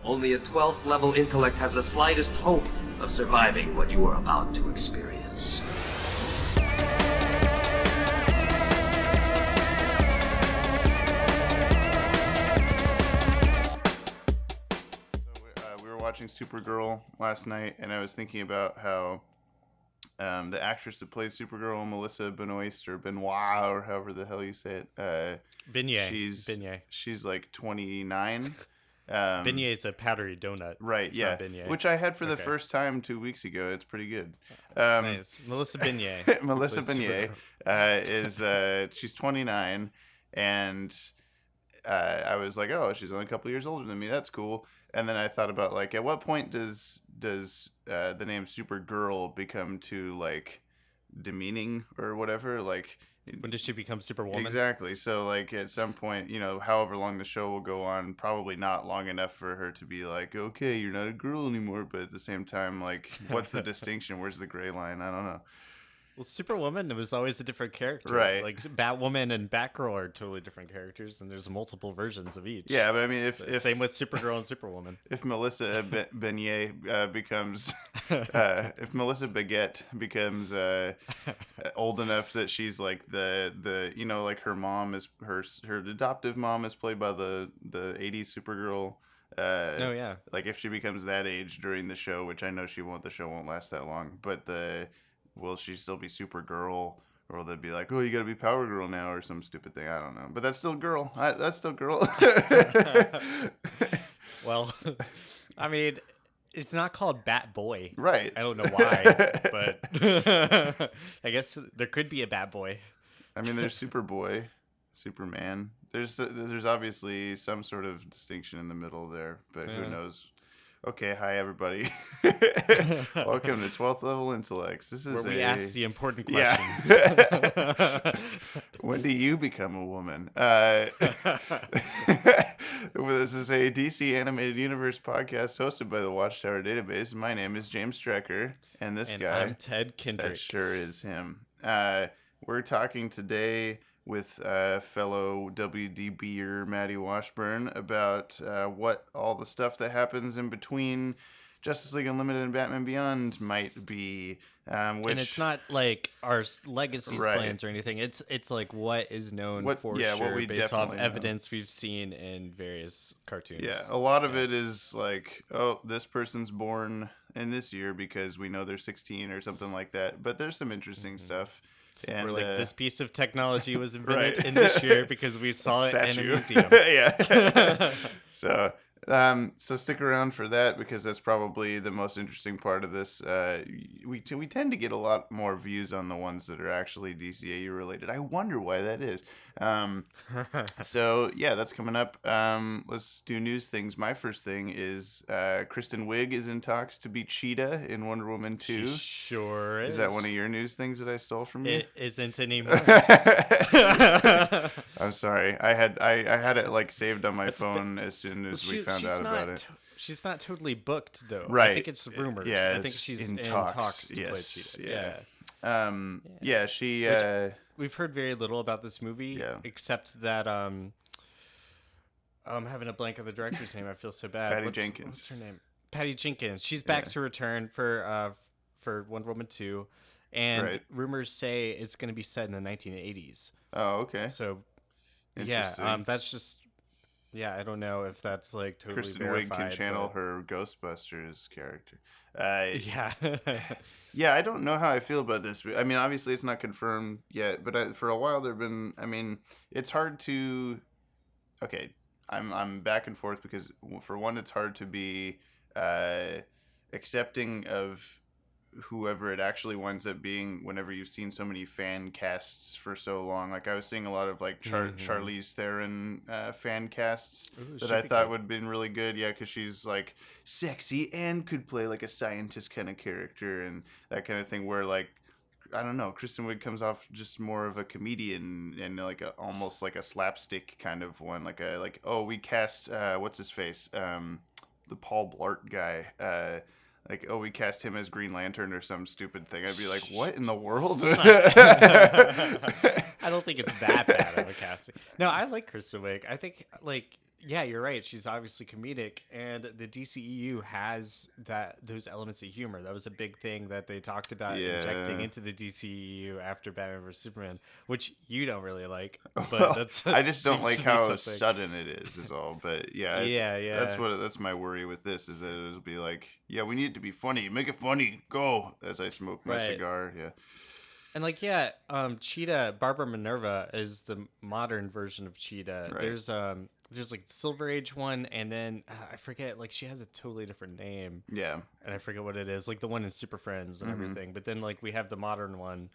Only a 12th level intellect has the slightest hope of surviving what you are about to experience. We were watching Supergirl last night, and I was thinking about how the actress that plays Supergirl, Melissa Benoist, or Benoit, or however the hell you say it, Beignet. She's like 29. Beignet is a powdery donut. Right, it's yeah. not beignet. Which I had for the first time 2 weeks ago. It's pretty good. Nice. Melissa Beignet. Melissa Beignet she's 29, and I was like, oh, she's only a couple years older than me. That's cool. And then I thought about, like, at what point does the name Supergirl become too, like, demeaning or whatever? Like, when does she become Superwoman? Exactly. So, like, at some point, you know, however long the show will go on, probably not long enough for her to be like, okay, you're not a girl anymore. But at the same time, like, what's the distinction? Where's the gray line? I don't know. Well, Superwoman was always a different character. Right. Like, Batwoman and Batgirl are totally different characters, and there's multiple versions of each. Yeah, but I mean, if same with Supergirl and Superwoman. If Melissa Beignet becomes, if Melissa Baguette becomes old enough that she's like the you know, like her mom is her adoptive mom is played by the 80s Supergirl. Oh yeah. Like if she becomes that age during the show, which I know she won't. The show won't last that long, but will she still be Supergirl, or will they be like, oh, you gotta be Power Girl now, or some stupid thing? I don't know. But that's still girl. That's still girl. Well, I mean, it's not called Bat Boy. Right. I don't know why, but I guess there could be a Bat Boy. I mean, there's Superboy, Superman. There's obviously some sort of distinction in the middle there, but who knows? Okay, hi everybody. Welcome to 12th Level Intellects. This is where we ask the important questions. Yeah. When do you become a woman? This is a DC Animated Universe podcast hosted by the Watchtower Database. My name is James Strecker, and guy, I'm Ted Kendrick. That sure is him. We're talking today with fellow WDBer Maddie Washburn about what all the stuff that happens in between Justice League Unlimited and Batman Beyond might be. Which, and it's not like our Legacies plans or anything. It's like what is known for sure what we based off know. evidence we've seen in various cartoons. Yeah, a lot of it is like, oh, this person's born in this year because we know they're 16 or something like that. But there's some interesting stuff. And or like this piece of technology was invented in this year because we saw it in a museum. Yeah. So stick around for that because that's probably the most interesting part of this. We tend to get a lot more views on the ones that are actually DCAU related. I wonder why that is. So yeah, that's coming up. Let's do news things. My first thing is Kristen Wiig is in talks to be Cheetah in Wonder Woman 2. She sure is. Is that one of your news things that I stole from you? It isn't anymore. I'm sorry. I had it like saved on my phone as soon as we found out about it. She's not totally booked though. Right. I think it's rumors. Yeah, I think she's in talks to play Cheetah. Yeah. We've heard very little about this movie, except that I'm having a blank of the director's name. I feel so bad. Patty Jenkins. What's her name? Patty Jenkins. She's back to return for Wonder Woman 2, and rumors say it's going to be set in the 1980s. Oh, okay. So, that's just. Yeah, I don't know if that's like totally Kristen verified. Wiig can channel her Ghostbusters character. Yeah. Yeah, I don't know how I feel about this. I mean, obviously it's not confirmed yet, but for a while there've been. I mean, it's hard to. Okay, I'm back and forth because for one, it's hard to be accepting of whoever it actually winds up being whenever you've seen so many fan casts for so long. Like I was seeing a lot of like Charlize Theron fan casts that I thought would have been really good. Yeah, because she's like sexy and could play like a scientist kind of character and that kind of thing where like, I don't know, Kristen Wiig comes off just more of a comedian and like almost like a slapstick kind of one. Like oh, we cast, what's his face? The Paul Blart guy. Like, oh, we cast him as Green Lantern or some stupid thing. I'd be like, what in the world? I don't think it's that bad of a casting. No, I like Kristen Wiig. I think, like, yeah, you're right. She's obviously comedic, and the DCEU has those elements of humor. That was a big thing that they talked about injecting into the DCEU after Batman vs Superman, which you don't really like. But I just don't like how sudden it is all. But yeah, that's my worry with this, is that it'll be like, yeah, we need it to be funny. Make it funny. Go, as I smoke my cigar. Yeah. And Cheetah, Barbara Minerva is the modern version of Cheetah. Right. There's like the Silver Age one, and then I forget, like she has a totally different name. Yeah. And I forget what it is, like the one in Super Friends and everything. But then like we have the modern one,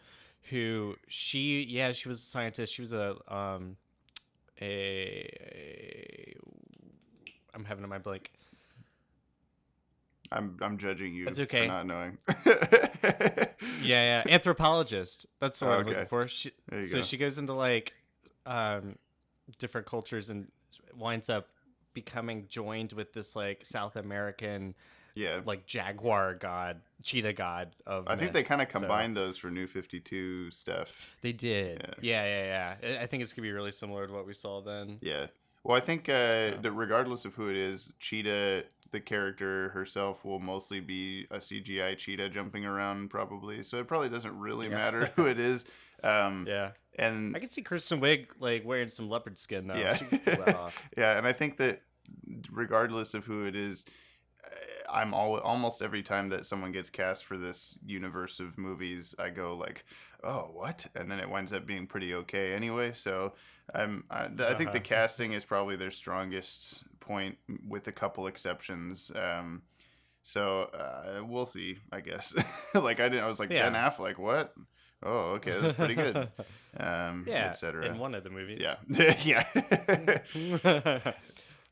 who she was a scientist. She was I'm having a mind blank. I'm judging you okay. for not knowing. yeah, anthropologist. That's what I'm looking for. She goes into like different cultures and winds up becoming joined with this like South American, like jaguar god, cheetah god of. I think they kind of combined those for New 52 stuff. They did. Yeah. I think it's gonna be really similar to what we saw then. Yeah. Well, I think that regardless of who it is, Cheetah, the character herself, will mostly be a CGI cheetah jumping around, probably. So it probably doesn't really matter who it is. And I can see Kristen Wiig like wearing some leopard skin though. Yeah, she can pull that off. Yeah, and I think that regardless of who it is, I'm almost every time that someone gets cast for this universe of movies, I go like, oh, what? And then it winds up being pretty okay anyway. So I think the casting is probably their strongest point, with a couple exceptions. So we'll see, I guess. I was like, Ben Affleck, what? Oh, okay, that's pretty good. Etc. In one of the movies. Yeah. Yeah.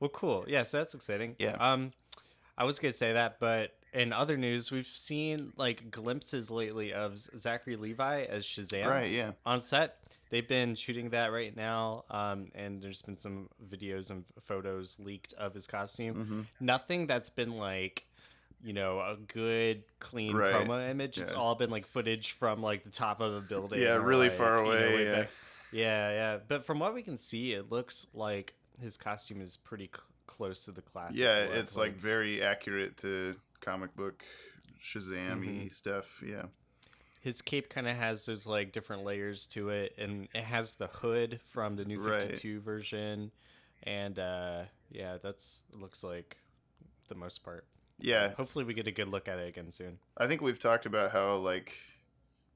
Well, cool. Yeah, so that's exciting. Yeah. I was gonna say that, but in other news, we've seen like glimpses lately of Zachary Levi as Shazam. Right. Yeah. On set, they've been shooting that right now, and there's been some videos and photos leaked of his costume. Mm-hmm. Nothing that's been like, a good clean promo image. Yeah. It's all been like footage from like the top of a building. Yeah, really far away. Yeah. But from what we can see, it looks like his costume is pretty close to the classic. Yeah, it's like very accurate to comic book Shazam-y stuff. Yeah. His cape kind of has those like different layers to it, and it has the hood from the New 52 version, and it looks like the most part. Yeah. Hopefully we get a good look at it again soon. I think we've talked about how like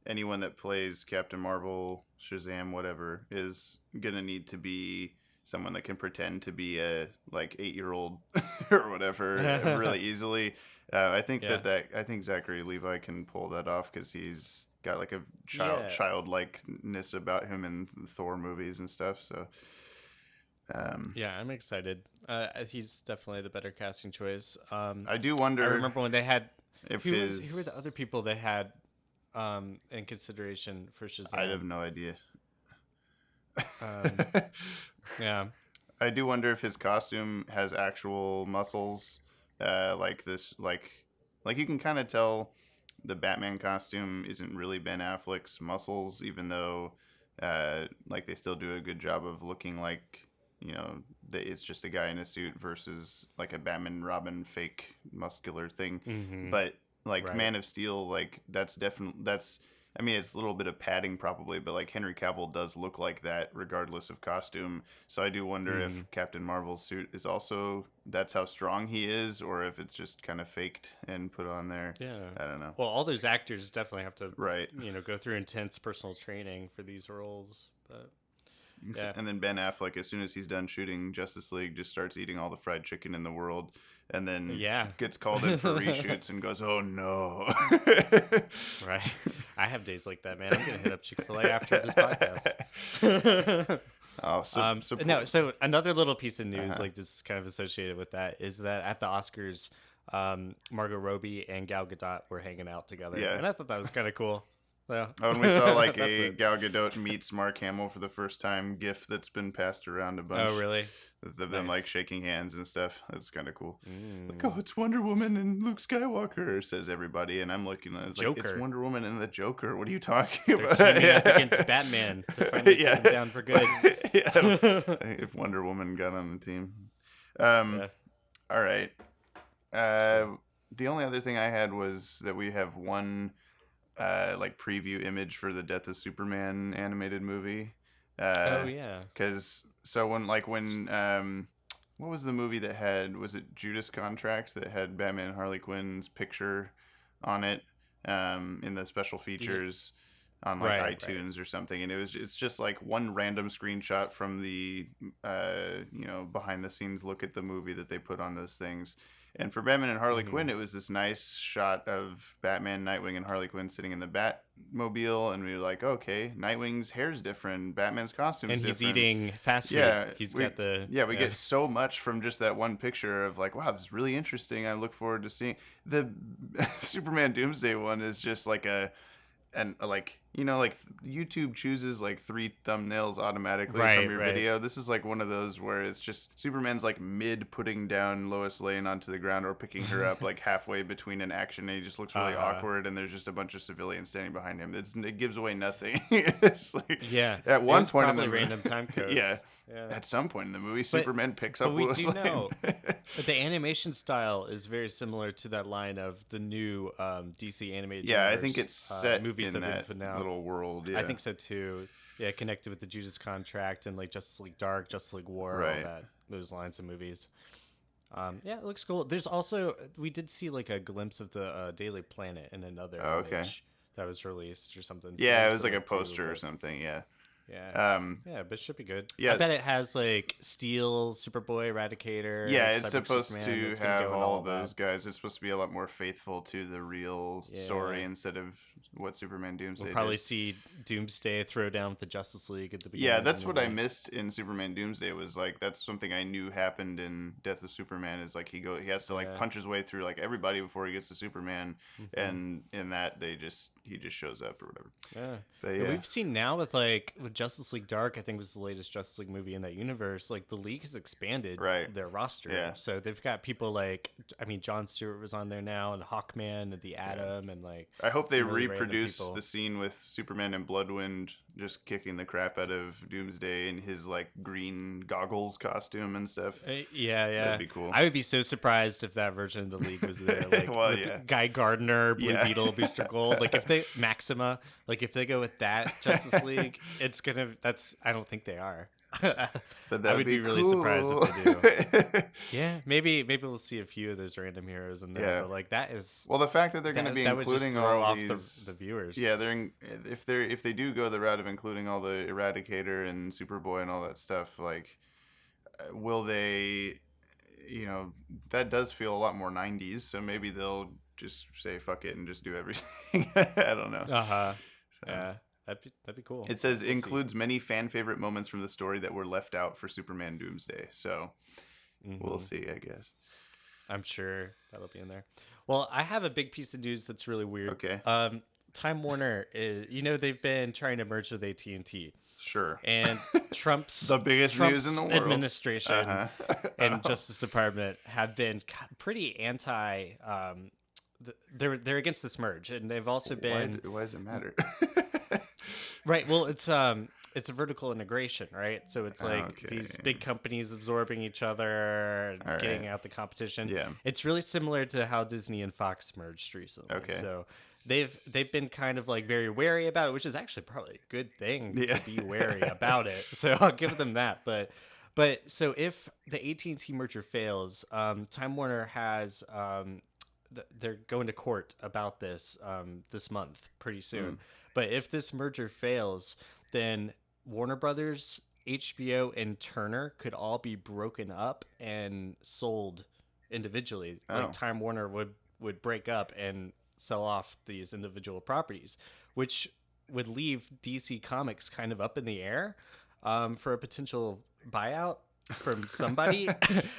anyone that plays Captain Marvel, Shazam, whatever, is gonna need to be someone that can pretend to be a like 8-year-old or whatever really easily. I think I think Zachary Levi can pull that off, because he's got like a childlikeness about him in Thor movies and stuff. So I'm excited. He's definitely the better casting choice. I do wonder. I remember when they had who were the other people they had in consideration for Shazam? I have no idea. Yeah. I do wonder if his costume has actual muscles, like this, like you can kind of tell the Batman costume isn't really Ben Affleck's muscles, even though, like they still do a good job of looking like, it's just a guy in a suit versus like a Batman Robin fake muscular thing. Mm-hmm. But like Man of Steel, like it's a little bit of padding probably, but like Henry Cavill does look like that regardless of costume. So I do wonder if Captain Marvel's suit is also, that's how strong he is, or if it's just kind of faked and put on there. Yeah. I don't know. Well, all those actors definitely have to, go through intense personal training for these roles. But yeah. And then Ben Affleck, as soon as he's done shooting Justice League, just starts eating all the fried chicken in the world. And then gets called in for reshoots and goes, oh no. Right. I have days like that, man. I'm going to hit up Chick-fil-A after this podcast. So another little piece of news, like just kind of associated with that, is that at the Oscars, Margot Robbie and Gal Gadot were hanging out together. Yeah. And I thought that was kind of cool. Yeah. When we saw like a Gal Gadot meets Mark Hamill for the first time GIF that's been passed around a bunch. Oh, really? Of them like shaking hands and stuff. That's kind of cool. Like, oh, it's Wonder Woman and Luke Skywalker, says everybody, and I'm looking at it, it's Wonder Woman and the Joker. What are you talking about? They're teaming up against Batman to finally take him down for good. If Wonder Woman got on the team. Yeah. All right. The only other thing I had was that we have one like preview image for the Death of Superman animated movie. Oh yeah. Because when what was the movie that was it Judas Contract that had Batman and Harley Quinn's picture on it in the special features on like iTunes or something, and it's just like one random screenshot from the behind the scenes look at the movie that they put on those things. And for Batman and Harley Quinn, it was this nice shot of Batman, Nightwing, and Harley Quinn sitting in the Batmobile, and we were like, okay, Nightwing's hair's different, Batman's costume's different. And he's eating fast food. Yeah, we get so much from just that one picture of like, wow, this is really interesting. I look forward to seeing the Superman Doomsday one is just like like YouTube chooses like 3 thumbnails automatically from your video. This is like one of those where it's just Superman's like mid putting down Lois Lane onto the ground or picking her up like halfway between an action, and he just looks really awkward, and there's just a bunch of civilians standing behind him. It gives away nothing. It's like at one point in the random time codes. Yeah. At some point in the movie, Superman picks up Lois Lane. Know but the animation style is very similar to that line of the new DC animated I think it's set movies in that little world. I think so too. Yeah, connected with the Judas Contract and like Justice League Dark, Justice League War, all that, those lines of movies. It looks cool. There's also, we did see like a glimpse of the Daily Planet in another image that was released or something. So it was like a poster or something. Yeah. Yeah. But it should be good. Yeah. I bet it has like Steel, Superboy, Eradicator. Yeah, it's Cyborg supposed Superman. to have all those guys. It's supposed to be a lot more faithful to the real story instead of what Superman Doomsday We'll probably see Doomsday throw down with the Justice League at the beginning. Yeah, that's what I missed in Superman Doomsday was like that's something I knew happened in Death of Superman is like he has to like punch his way through like everybody before he gets to Superman, and in that he just shows up or whatever. Yeah. But we've seen now with Justice League Dark, I think was the latest Justice League movie in that universe. Like the League has expanded their roster. Yeah. So they've got people like, Jon Stewart was on there now, and Hawkman, and the Atom, and like. I hope they reproduce the scene with Superman and Bloodwind just kicking the crap out of Doomsday in his like green goggles costume and stuff. Yeah. That'd be cool. I would be so surprised if that version of the League was there. Like Guy Gardner, Blue Beetle, Booster Gold. Like if they Maxima, like if they go with that Justice League, I don't think they are. But I would be really surprised if they do. Yeah, maybe we'll see a few of those random heroes in there. Yeah. But like that is the fact that they're going to be including all these the viewers. Yeah, if they do go the route of including all the Eradicator and Superboy and all that stuff, like will they? That does feel a lot more 90s. So maybe they'll just say fuck it and just do everything. I don't know. Yeah. That'd be cool. It says includes many fan favorite moments from the story that were left out for Superman Doomsday. So we'll see, I guess. I'm sure that'll be in there. Well, I have a big piece of news that's really weird. Okay. Time Warner is, they've been trying to merge with AT&T. Sure. And Trump's the biggest news in the world. Administration and Justice Department have been pretty anti. They're against this merge, and they've also been. Why does it matter? Right. Well, it's a vertical integration, right? So it's like these big companies absorbing each other, and getting out the competition. Yeah. It's really similar to how Disney and Fox merged recently. Okay. So they've been kind of like very wary about it, which is actually probably a good thing to be wary about it. So I'll give them that. But so if the AT&T merger fails, Time Warner has they're going to court about this this month pretty soon. But if this merger fails, then Warner Brothers, HBO, and Turner could all be broken up and sold individually. Like Time Warner would break up and sell off these individual properties, which would leave DC Comics kind of up in the air for a potential buyout from somebody.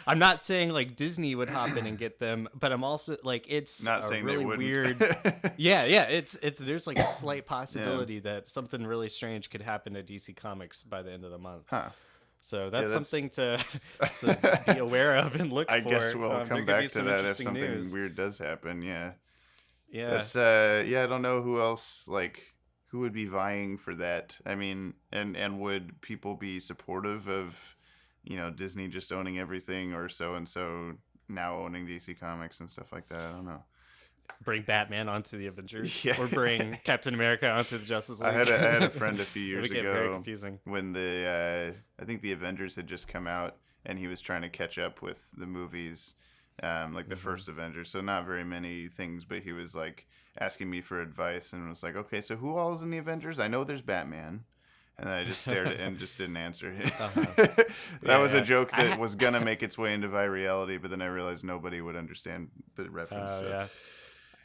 I'm not saying like Disney would hop in and get them, but I'm also like it's not saying really they wouldn't. Weird. Yeah, it's there's like a slight possibility that something really strange could happen to DC Comics by the end of the month. Huh. So that's something to be aware of and look for. I guess we'll come back to that if something weird does happen. Yeah. That's I don't know who else who would be vying for that. I mean, and would people be supportive of Disney just owning everything, or so and so now owning DC Comics and stuff like that. I don't know. Bring Batman onto the Avengers, Yeah. or bring Captain America onto the Justice League. I had a friend a few years Very ago confusing. when I think the Avengers had just come out, and he was trying to catch up with the movies, like the first Avengers. So not very many things, but he was like asking me for advice, and was like, okay, so who all is in the Avengers? I know there's Batman. And I just stared at and just didn't answer. That was a joke that was going to make its way into reality, but then I realized nobody would understand the reference. Yeah.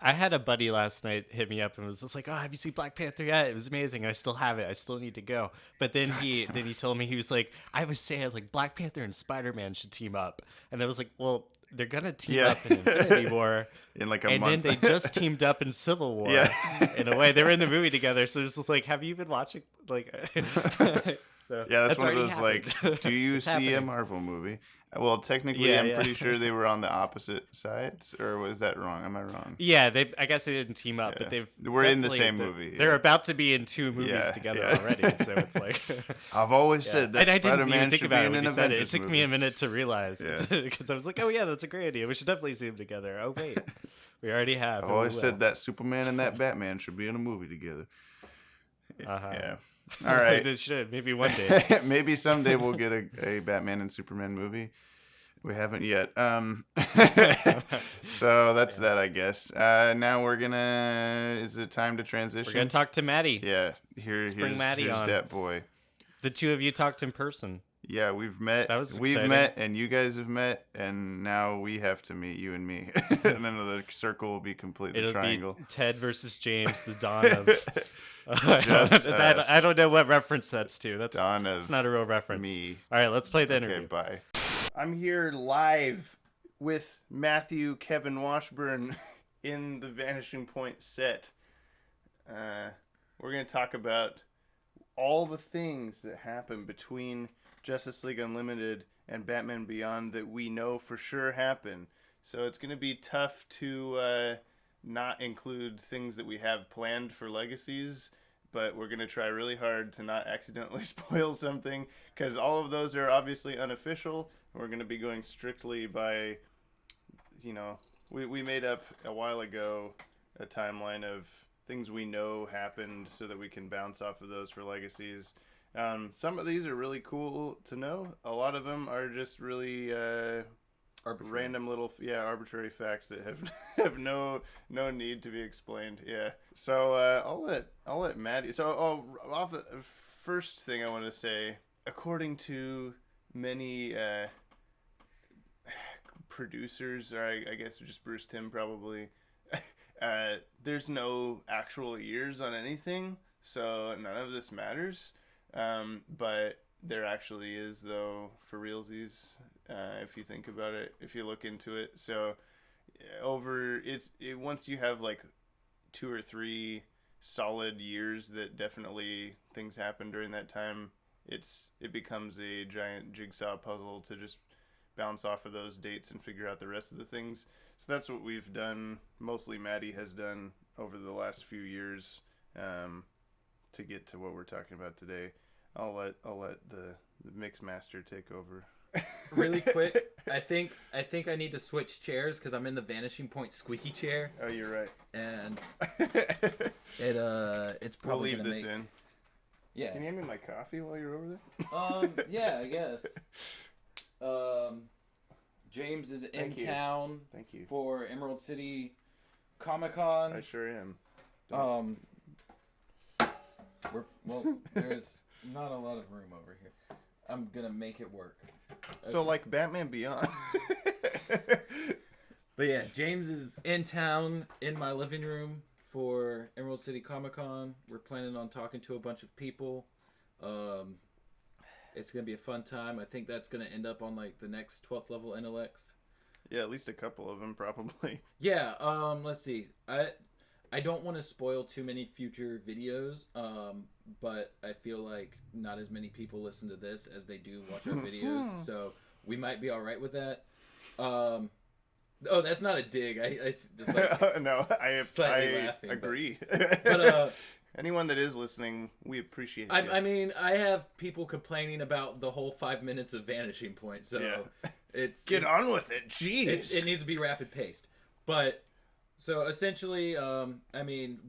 I had a buddy last night hit me up and was just like, "Oh, have you seen Black Panther yet? It was amazing. I still have it. I still need to go." But then he told me, he was like, "I was saying like Black Panther and Spider-Man should team up," and I was like, "Well, they're gonna team up in Infinity War in like a month." And then they just teamed up in Civil War. In a way, they were in the movie together. So it's just like, have you been watching? Like, so that's one of those happened. like, do you see happening. a Marvel movie? Well, technically, I'm pretty sure they were on the opposite sides, or was that wrong? Am I wrong? Yeah, I guess they didn't team up, but we're in the same movie. They're about to be in 2 movies together already, so it's like I've always said that. And I didn't Spider-Man even think should about be it in when an you said it. It Avengers took movie. me a minute to realize because I was like, oh yeah, that's a great idea. We should definitely see them together. Oh wait, we already have. I've always said that Superman and that Batman should be in a movie together. Yeah. All right. They should. Maybe one day. Maybe someday we'll get a Batman and Superman movie. We haven't yet. So that's that, I guess. Now is it time to transition? We're going to talk to Maddie. Yeah. Here's Maddie on. that boy. The 2 of you talked in person. Yeah, we've met. That was We've exciting. met, and you guys have met, and now we have to meet, you and me. And then the circle will be complete. It'll triangle. be Ted versus James, the dawn of... Just I don't know what reference that's to. That's not a real reference. Me. All right, let's play the interview. Okay, bye. I'm here live with Matthew Kevin Washburn in the Vanishing Point set. We're going to talk about all the things that happen between Justice League Unlimited and Batman Beyond that we know for sure happen. So it's going to be tough to not include things that we have planned for Legacies, but we're going to try really hard to not accidentally spoil something, because all of those are obviously unofficial. We're going to be going strictly by, we made up a while ago a timeline of things we know happened so that we can bounce off of those for Legacies. Some of these are really cool to know. A lot of them are just really random little arbitrary facts that have no need to be explained. Yeah. So I'll let Maddie. So off the first thing I want to say, according to many producers, or I guess just Bruce Timm probably, there's no actual years on anything, so none of this matters. But there actually is, though, for realsies, if you think about it, if you look into it. So once you have like 2 or 3 solid years that definitely things happen during that time, it becomes a giant jigsaw puzzle to just bounce off of those dates and figure out the rest of the things. So that's what we've done. Mostly Maddie has done over the last few years to get to what we're talking about today. I'll let the mix master take over. Really quick, I think I need to switch chairs because I'm in the Vanishing Point squeaky chair. Oh, you're right. And it's probably we'll leave this in. Yeah. Can you hand me my coffee while you're over there? Yeah, I guess. James is in town. Thank you. For Emerald City Comic-Con. I sure am. There's not a lot of room over here. I'm gonna make it work. So like Batman Beyond. But yeah, James is in town in my living room for Emerald City Comic-Con. We're planning on talking to a bunch of people. It's gonna be a fun time. I think that's gonna end up on like the next 12th level Intellects. Yeah, at least a couple of them probably. Yeah. Let's see. I don't want to spoil too many future videos. But I feel like not as many people listen to this as they do watch our videos, so we might be all right with that. Oh, that's not a dig. I just like no, I slightly laughing, agree. But Anyone that is listening, we appreciate you. I mean, I have people complaining about the whole 5 minutes of Vanishing Point, so Get on with it. Jeez. It needs to be rapid paced. But so essentially, I mean,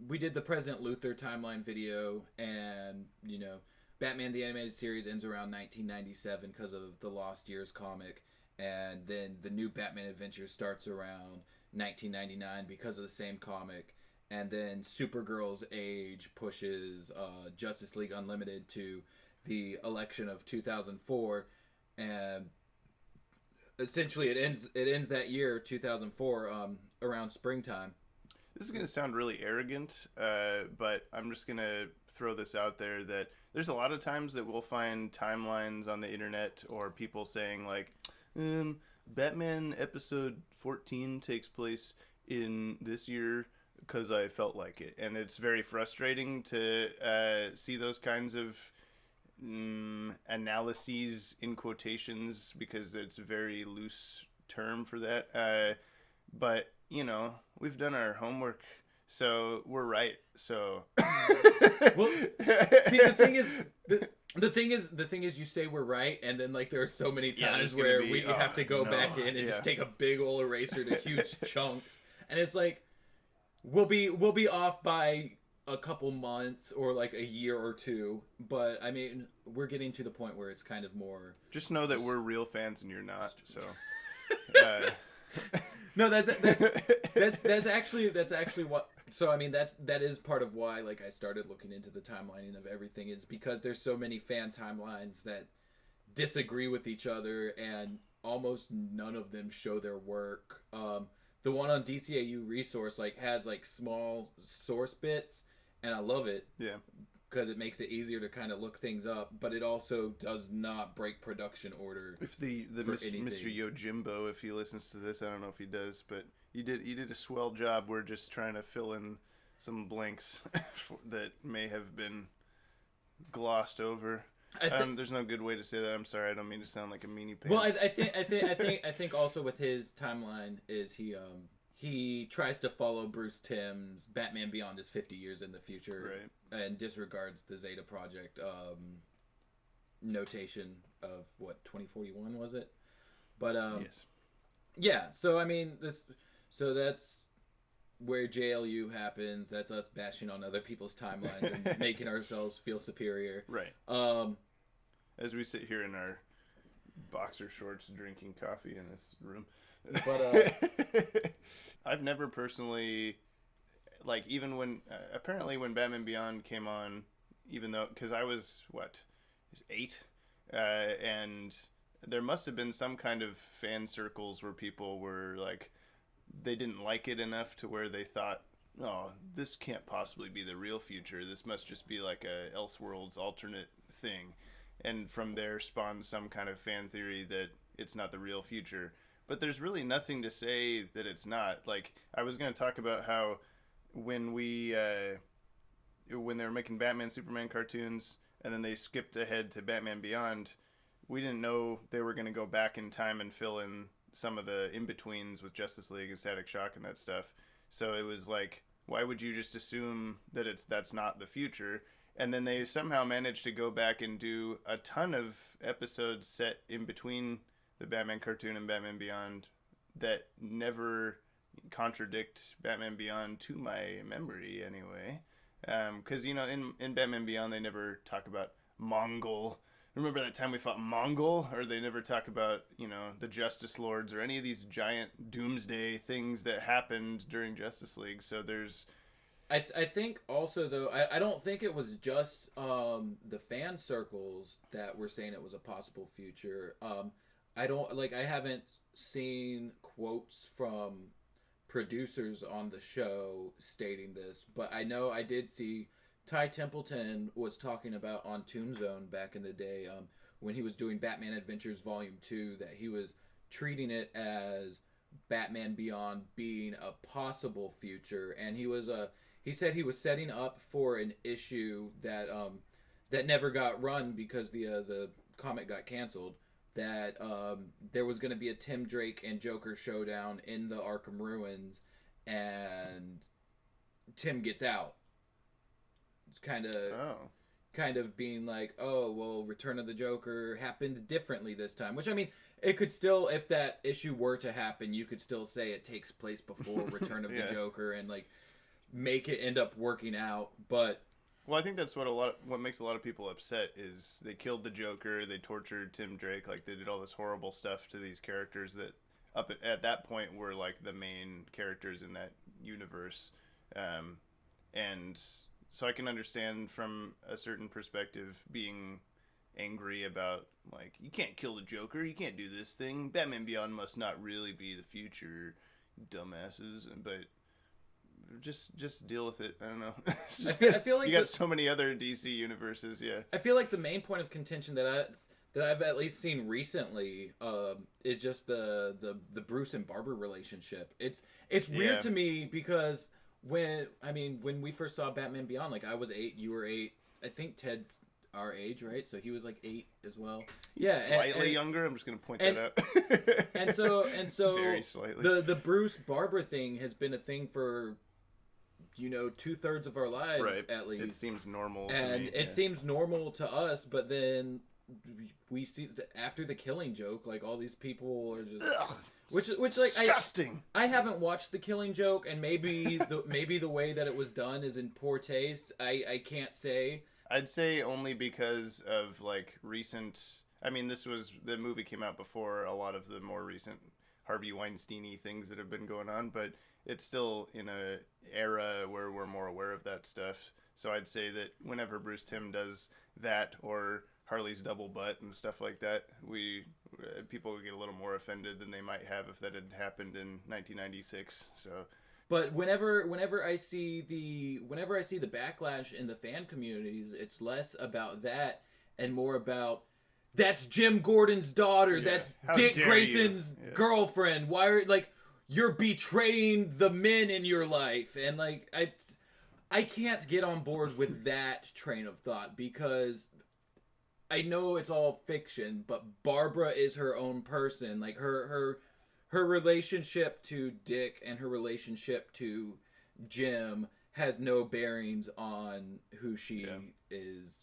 we did the President Luthor timeline video, and Batman the Animated Series ends around 1997 because of the Lost Years comic, and then the new Batman Adventure starts around 1999 because of the same comic. And then Supergirl's age pushes Justice League Unlimited to the election of 2004, and essentially it ends that year 2004 around springtime. This is going to sound really arrogant, but I'm just going to throw this out there that there's a lot of times that we'll find timelines on the internet or people saying like, Batman episode 14 takes place in this year because I felt like it. And it's very frustrating to see those kinds of analyses in quotations because it's a very loose term for that. But, we've done our homework, so we're right. So, well, see, the thing is, you say we're right, and then like there are so many times where we have to go back in and just take a big old eraser to huge chunks, and it's like we'll be off by a couple months or like a year or two, but I mean we're getting to the point where it's kind of more. Just know that we're real fans and you're not. So. No, that's actually what. So I mean that is part of why like I started looking into the timelining of everything, is because there's so many fan timelines that disagree with each other and almost none of them show their work. The one on DCAU resource like has like small source bits, and I love it. Yeah. Because it makes it easier to kind of look things up, but it also does not break production order. If the Mr. Yojimbo, if he listens to this, I don't know if he does, but you did a swell job. We're just trying to fill in some blanks that may have been glossed over. There's no good way to say that. I'm sorry. I don't mean to sound like a meanie pants. Well, I think also with his timeline is he tries to follow Bruce Timm's Batman Beyond is 50 years in the future, right, and disregards the Zeta Project notation of what 2041 was it? But yes, yeah. So I mean that's where JLU happens. That's us bashing on other people's timelines and making ourselves feel superior. Right. As we sit here in our boxer shorts drinking coffee in this room. But I've never personally, like, even when apparently when Batman Beyond came on, even though because I was 8, and there must have been some kind of fan circles where people were like, they didn't like it enough to where they thought, oh, this can't possibly be the real future. This must just be like a Elseworlds alternate thing. And from there spawned some kind of fan theory that it's not the real future. But there's really nothing to say that it's not. Like, I was going to talk about how when they were making Batman, Superman cartoons, and then they skipped ahead to Batman Beyond, we didn't know they were going to go back in time and fill in some of the in-betweens with Justice League and Static Shock and that stuff. So it was like, why would you just assume that that's not the future? And then they somehow managed to go back and do a ton of episodes set in between the Batman cartoon and Batman Beyond that never contradict Batman Beyond to my memory anyway. Because, in Batman Beyond, they never talk about Mongol. Remember that time we fought Mongol? Or they never talk about, the Justice Lords or any of these giant doomsday things that happened during Justice League. So there's... I think also, though, I don't think it was just the fan circles that were saying it was a possible future. I haven't seen quotes from producers on the show stating this, but I know I did see Ty Templeton was talking about on Toonzone back in the day when he was doing Batman Adventures Volume 2 that he was treating it as Batman Beyond being a possible future, and he said he was setting up for an issue that never got run because the comic got canceled. That there was going to be a Tim Drake and Joker showdown in the Arkham Ruins, and Tim gets out. kind of being like, oh, well, Return of the Joker happened differently this time. Which, I mean, it could still, if that issue were to happen, you could still say it takes place before Return of the Joker and, like, make it end up working out. But... Well, I think that's what makes a lot of people upset is they killed the Joker, they tortured Tim Drake, like, they did all this horrible stuff to these characters that, up at that point, were, like, the main characters in that universe. And... So I can understand from a certain perspective being angry about, like, you can't kill the Joker, you can't do this thing. Batman Beyond must not really be the future, dumbasses. But just deal with it. I don't know. I feel like you got so many other DC universes, yeah. I feel like the main point of contention that I've at least seen recently is just the Bruce and Barbara relationship. It's weird to me because... When we first saw Batman Beyond, like, I was 8, you were 8. I think Ted's our age, right? So he was like 8 as well. Yeah, slightly younger. I'm just gonna point that out. and so very slightly. The Bruce Barbara thing has been a thing for 2/3 of our lives, right. At least. It seems normal, and to me. It seems normal to us, but then we see after the Killing Joke, like, all these people are just. Ugh. Which like disgusting. I haven't watched The Killing Joke, and maybe the way that it was done is in poor taste. I can't say. I'd say only because of, like, recent. I mean, the movie came out before a lot of the more recent Harvey Weinstein-y things that have been going on, but it's still in a era where we're more aware of that stuff. So I'd say that whenever Bruce Timm does that or Harley's double butt and stuff like that, people would get a little more offended than they might have if that had happened in 1996. So, but whenever I see the backlash in the fan communities, it's less about that and more about that's Jim Gordon's daughter, that's Dick Grayson's girlfriend. Why are you're betraying the men in your life? And like I can't get on board with that train of thought because I know it's all fiction, but Barbara is her own person. Like her relationship to Dick and her relationship to Jim has no bearings on who she is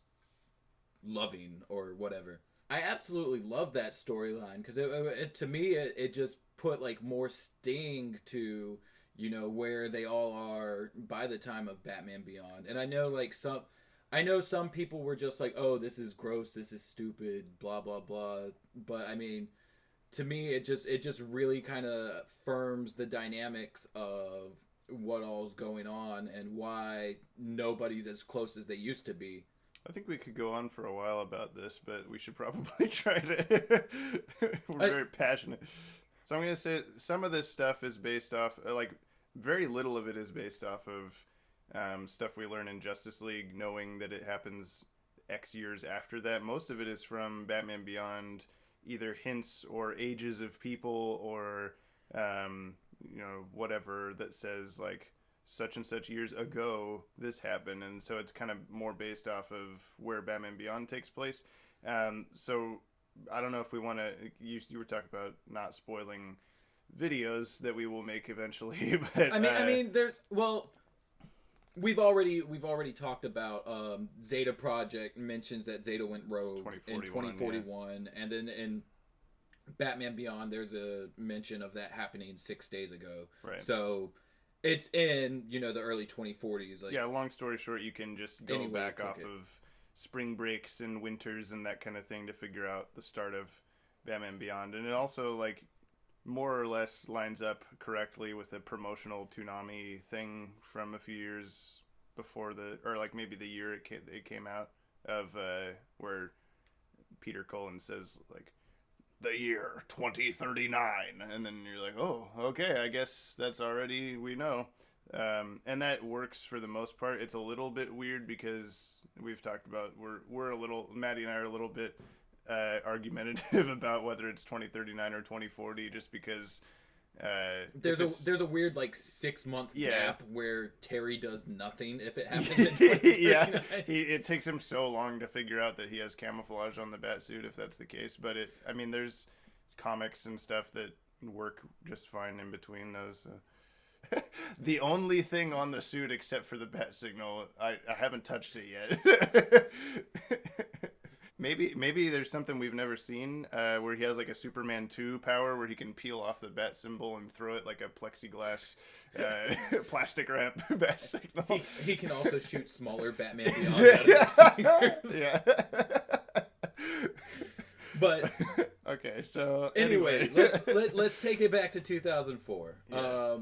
loving or whatever. I absolutely love that storyline because it to me it just put like more sting to where they all are by the time of Batman Beyond. And I know some people were just like, oh, this is gross, this is stupid, blah, blah, blah. But, I mean, to me, it just really kind of firms the dynamics of what all's going on and why nobody's as close as they used to be. I think we could go on for a while about this, but we should probably try to... We're very passionate. So I'm going to say some of this stuff is based off, like, very little of it is based off of stuff we learn in Justice League, knowing that it happens X years after that. Most of it is from Batman Beyond, either hints or ages of people or, whatever that says, like, such and such years ago this happened. And so it's kind of more based off of where Batman Beyond takes place. So I don't know if we want to... You were talking about not spoiling videos that we will make eventually, but... I mean, there's... Well... We've already talked about Zeta Project mentions that Zeta went rogue in 2041, and then in Batman Beyond there's a mention of that happening 6 days ago. Right. So it's in the early 2040s. Like, yeah. Long story short, you can just go back off of spring breaks and winters and that kind of thing to figure out the start of Batman Beyond, and it also like more or less lines up correctly with a promotional Toonami thing from a few years before maybe the year it came out of where Peter Cullen says like the year 2039, and then you're like, oh, okay, I guess that's already we know, and that works for the most part. It's a little bit weird because we've talked about we're a little Maddie and I are a little bit argumentative about whether it's 2039 or 2040 just because there's a weird like 6-month gap where Terry does nothing if it happens in 2039. It takes him so long to figure out that he has camouflage on the Batsuit if that's the case, but there's comics and stuff that work just fine in between those, The only thing on the suit except for the bat signal, I haven't touched it yet. Maybe there's something we've never seen where he has like a Superman 2 power where he can peel off the bat symbol and throw it like a plexiglass plastic wrap bat signal. He can also shoot smaller Batman Beyond out of his fingers. Yeah. But okay, so anyway, let's take it back to 2004. Yeah.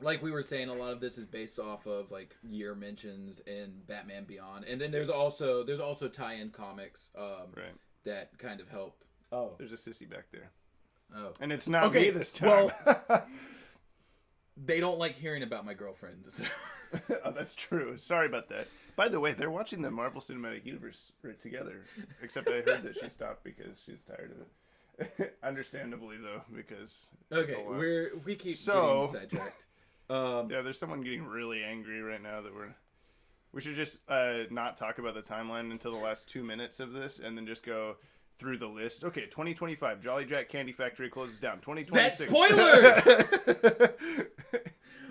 Like we were saying, a lot of this is based off of like year mentions in Batman Beyond, and then there's also tie-in comics right. that kind of help. Oh, there's a sissy back there. Oh, and it's not me this time. Well, they don't like hearing about my girlfriend. So. Oh, that's true. Sorry about that. By the way, they're watching the Marvel Cinematic Universe together. Except I heard that she stopped because she's tired of it. Understandably, though, because okay, we keep getting sidetracked. Yeah, there's someone getting really angry right now that we should just not talk about the timeline until the last 2 minutes of this, and then just go through the list. Okay, 2025, Jolly Jack Candy Factory closes down. 2026. That's spoilers.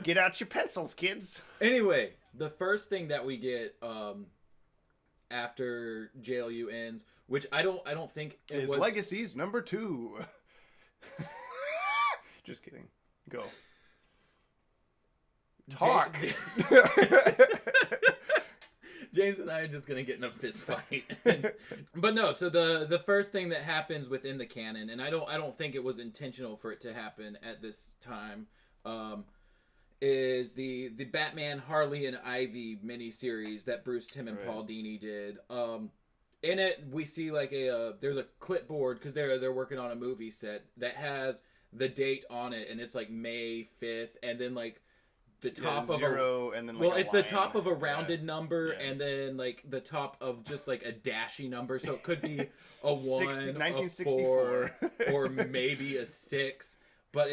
Get out your pencils, kids. Anyway, the first thing that we get after JLU ends, which I don't think it was Legacies number 2. Just kidding. Go. Talk. James and I are just gonna get in a fist fight. But no, so the first thing that happens within the canon, and I don't think it was intentional for it to happen at this time, is the Batman Harley and Ivy miniseries that Bruce Timm and Paul Dini did. In it, we see like there's a clipboard because they're working on a movie set that has the date on it, and it's like May 5th, and then like the top of zero, and then like it's line. the top of a rounded number, and then like the top of just like a dashy number, so it could be a 1, 1964, a 4, or maybe a 6, but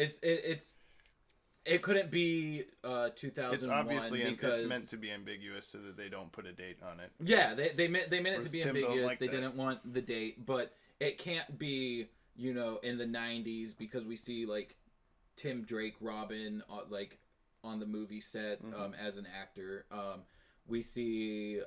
it couldn't be 2001. It's obviously because it's meant to be ambiguous so that they don't put a date on it. Yeah, they meant it to be Tim ambiguous. like they that. didn't want the date, but it can't be in the 90s because we see like Tim Drake Robin like on the movie set as an actor. We see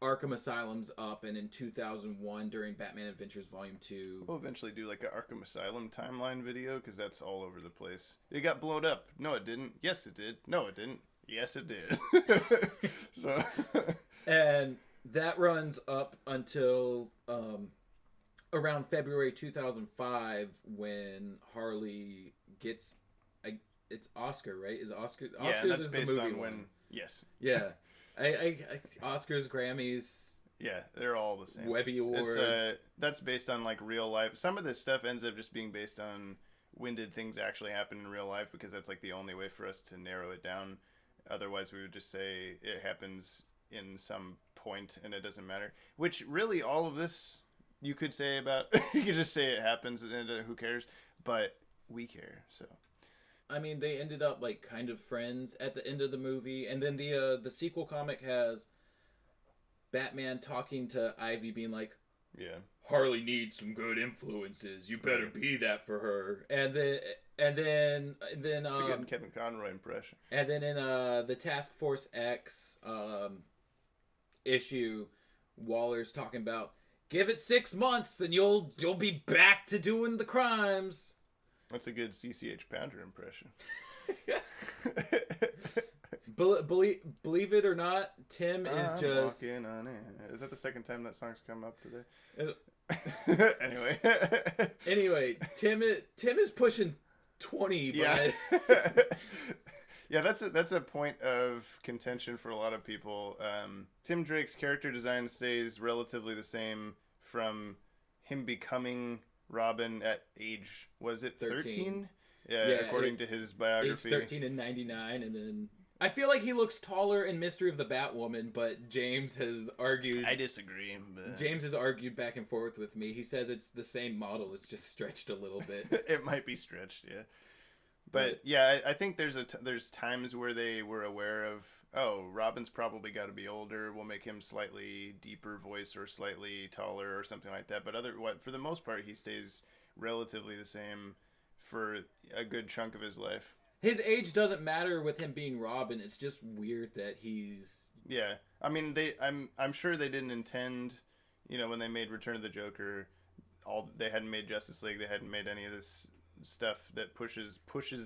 Arkham Asylum's up, and in 2001 during Batman Adventures Volume 2. We'll eventually do like an Arkham Asylum timeline video because that's all over the place. It got blown up. No, it didn't. Yes, it did. No, it didn't. Yes, it did. So, and that runs up until around February 2005 when Harley gets. It's Oscar, right? Is Oscar? Oscars that's is based the movie on one. when. Yes. Yeah, I Oscars, Grammys. Yeah, they're all the same. Webby Awards. That's based on like real life. Some of this stuff ends up just being based on when did things actually happen in real life, because that's like the only way for us to narrow it down. Otherwise, we would just say it happens in some point and it doesn't matter. Which really, all of this you could say about. You could just say it happens and who cares? But we care. So. I mean, they ended up like kind of friends at the end of the movie, and then the sequel comic has Batman talking to Ivy, being like, "Yeah, Harley needs some good influences. You better be that for her." And then it's a good Kevin Conroy impression. And then in the Task Force X issue, Waller's talking about, give it 6 months and you'll be back to doing the crimes. That's a good CCH Pounder impression. Believe it or not, Tim is just walking on it. Is that the second time that song's come up today? Anyway, Tim is pushing 20. Yeah. Yeah, that's a point of contention for a lot of people. Tim Drake's character design stays relatively the same from him becoming Robin at age, was it 13? Yeah, according to his biography. Age 13 and 99, and then I feel like he looks taller in Mystery of the Batwoman, but James has argued. I disagree. But... James has argued back and forth with me. He says it's the same model, it's just stretched a little bit. It might be stretched, yeah. But yeah, I think there's times where they were aware of, oh, Robin's probably got to be older. We'll make him slightly deeper voice or slightly taller or something like that. But for the most part, he stays relatively the same for a good chunk of his life. his age doesn't matter with him being Robin. It's just weird that he's... Yeah. I mean, I'm sure they didn't intend, when they made Return of the Joker, they hadn't made Justice League, they hadn't made any of this stuff that pushes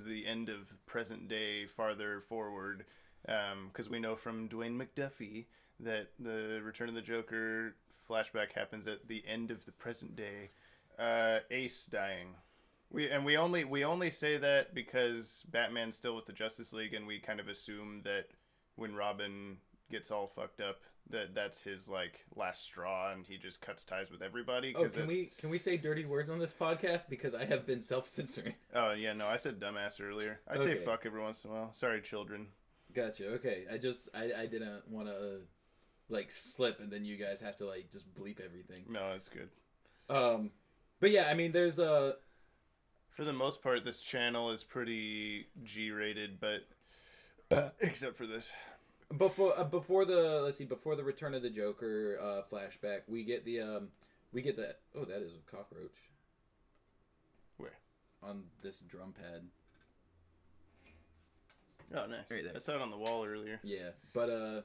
the end of present day farther forward, because we know from Dwayne McDuffie that the Return of the Joker flashback happens at the end of the present day. Ace dying. We only say that because Batman's still with the Justice League, and we kind of assume that when Robin gets all fucked up, that's his last straw, and he just cuts ties with everybody. Oh, can we say dirty words on this podcast? Because I have been self-censoring. Oh yeah, no, I said dumbass earlier. I say fuck every once in a while. Sorry, children. Gotcha. Okay, I didn't want to slip, and then you guys have to just bleep everything. No, it's good. But yeah, I mean, there's for the most part, this channel is pretty G-rated, but except for this. Before the Return of the Joker flashback, we get the oh, that is a cockroach. Where? On this drum pad. Oh, nice. Right there. I saw it on the wall earlier. Yeah, but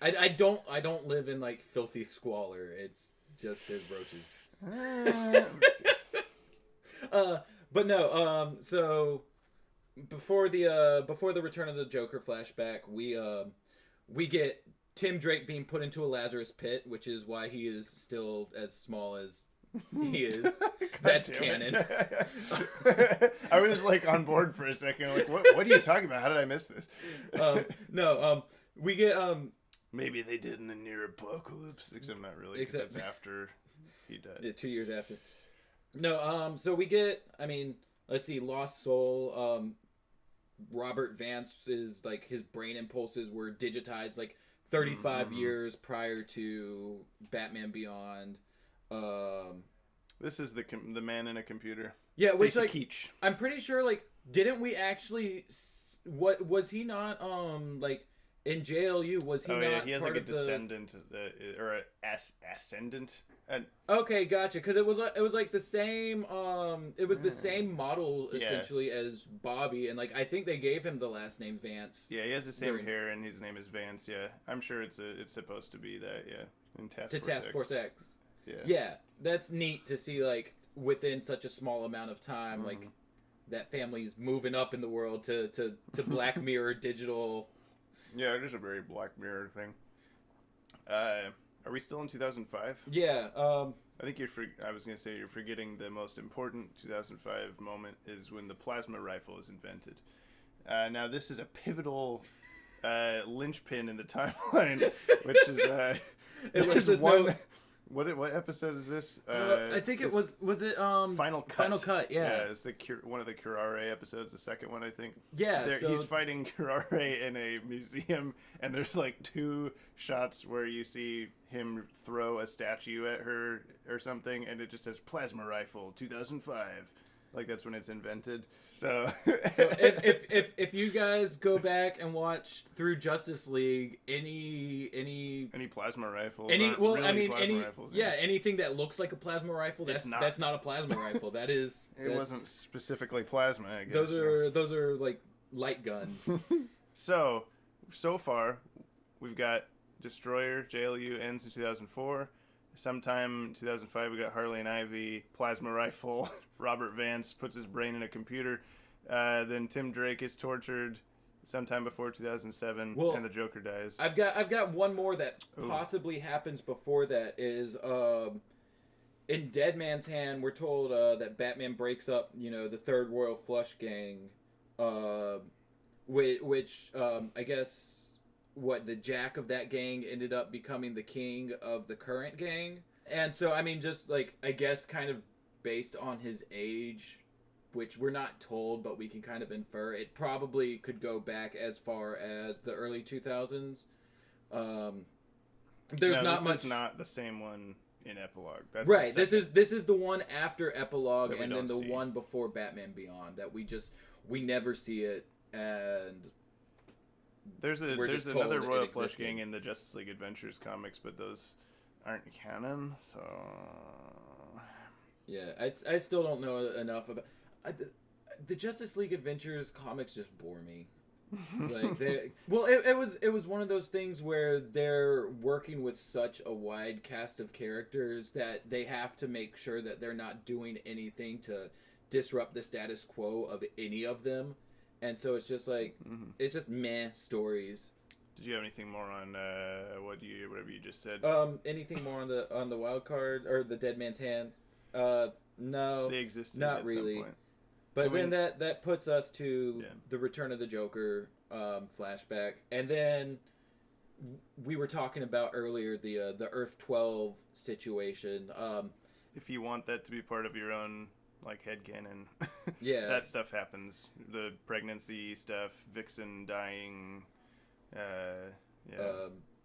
I don't live in filthy squalor. It's just his roaches. But no, so before the Return of the Joker flashback, we get Tim Drake being put into a Lazarus pit, which is why he is still as small as he is. That's canon. I was on board for a second. What are you talking about? How did I miss this? We get maybe they did in the near apocalypse, except not really. Except it's after he died. Yeah, 2 years after. No, so we get, let's see, Lost Soul. Robert Vance's his brain impulses were digitized 35 years prior to Batman Beyond. This is the man in a computer. Yeah, Stacy which Keach. I'm pretty sure didn't we actually what was he not in JLU, was he not? Oh yeah, he has a descendant or an ascendant. Okay, gotcha. Because it was the same the same model essentially as Bobby, and I think they gave him the last name Vance. Yeah, he has the same hair, and his name is Vance. Yeah, I'm sure it's supposed to be that. Yeah, in Task Force X. Yeah, that's neat to see within such a small amount of time that family's moving up in the world to Black Mirror digital. Yeah, it is a very Black Mirror thing. Are we still in 2005? Yeah. I think I was going to say you're forgetting the most important 2005 moment is when the plasma rifle is invented. Now, this is a pivotal linchpin in the timeline, which is What episode is this? I think it was it Final Cut. Final Cut, yeah. Yeah, it's one of the Curare episodes, the second one, I think. Yeah, he's fighting Curare in a museum, and there's 2 shots where you see him throw a statue at her or something, and it just says Plasma Rifle 2005. That's when it's invented. So if you guys go back and watch through Justice League, any plasma rifles, rifles, anything that looks like a plasma rifle, that's not a plasma rifle. It wasn't specifically plasma, I guess. Those are light guns. So far we've got Destroyer, JLU ends in 2004. Sometime in 2005, we got Harley and Ivy, plasma rifle. Robert Vance puts his brain in a computer. Then Tim Drake is tortured sometime before 2007, and the Joker dies. I've got one more that possibly happens before that. Is in Dead Man's Hand, we're told that Batman breaks up, the Third Royal Flush Gang, which I guess. The jack of that gang ended up becoming the king of the current gang. And so, just I guess kind of based on his age, which we're not told, but we can kind of infer, it probably could go back as far as the early 2000s. This is not the same one in Epilogue. That's right. This is the one after Epilogue, and then the one before Batman Beyond that we never see it, and There's another Royal Flush Gang in the Justice League Adventures comics, but those aren't canon, so... Yeah, I still don't know enough about... the Justice League Adventures comics just bore me. Like it was one of those things where they're working with such a wide cast of characters that they have to make sure that they're not doing anything to disrupt the status quo of any of them, and so it's just like it's just meh stories. Did you have anything more on whatever you just said? Anything more on the wild card or the Dead Man's Hand? No, they existed not at really. some point. But then that puts us to the Return of the Joker flashback, and then we were talking about earlier the Earth 12 situation. If you want that to be part of your own like headcanon, yeah, that stuff happens. The pregnancy stuff, Vixen dying,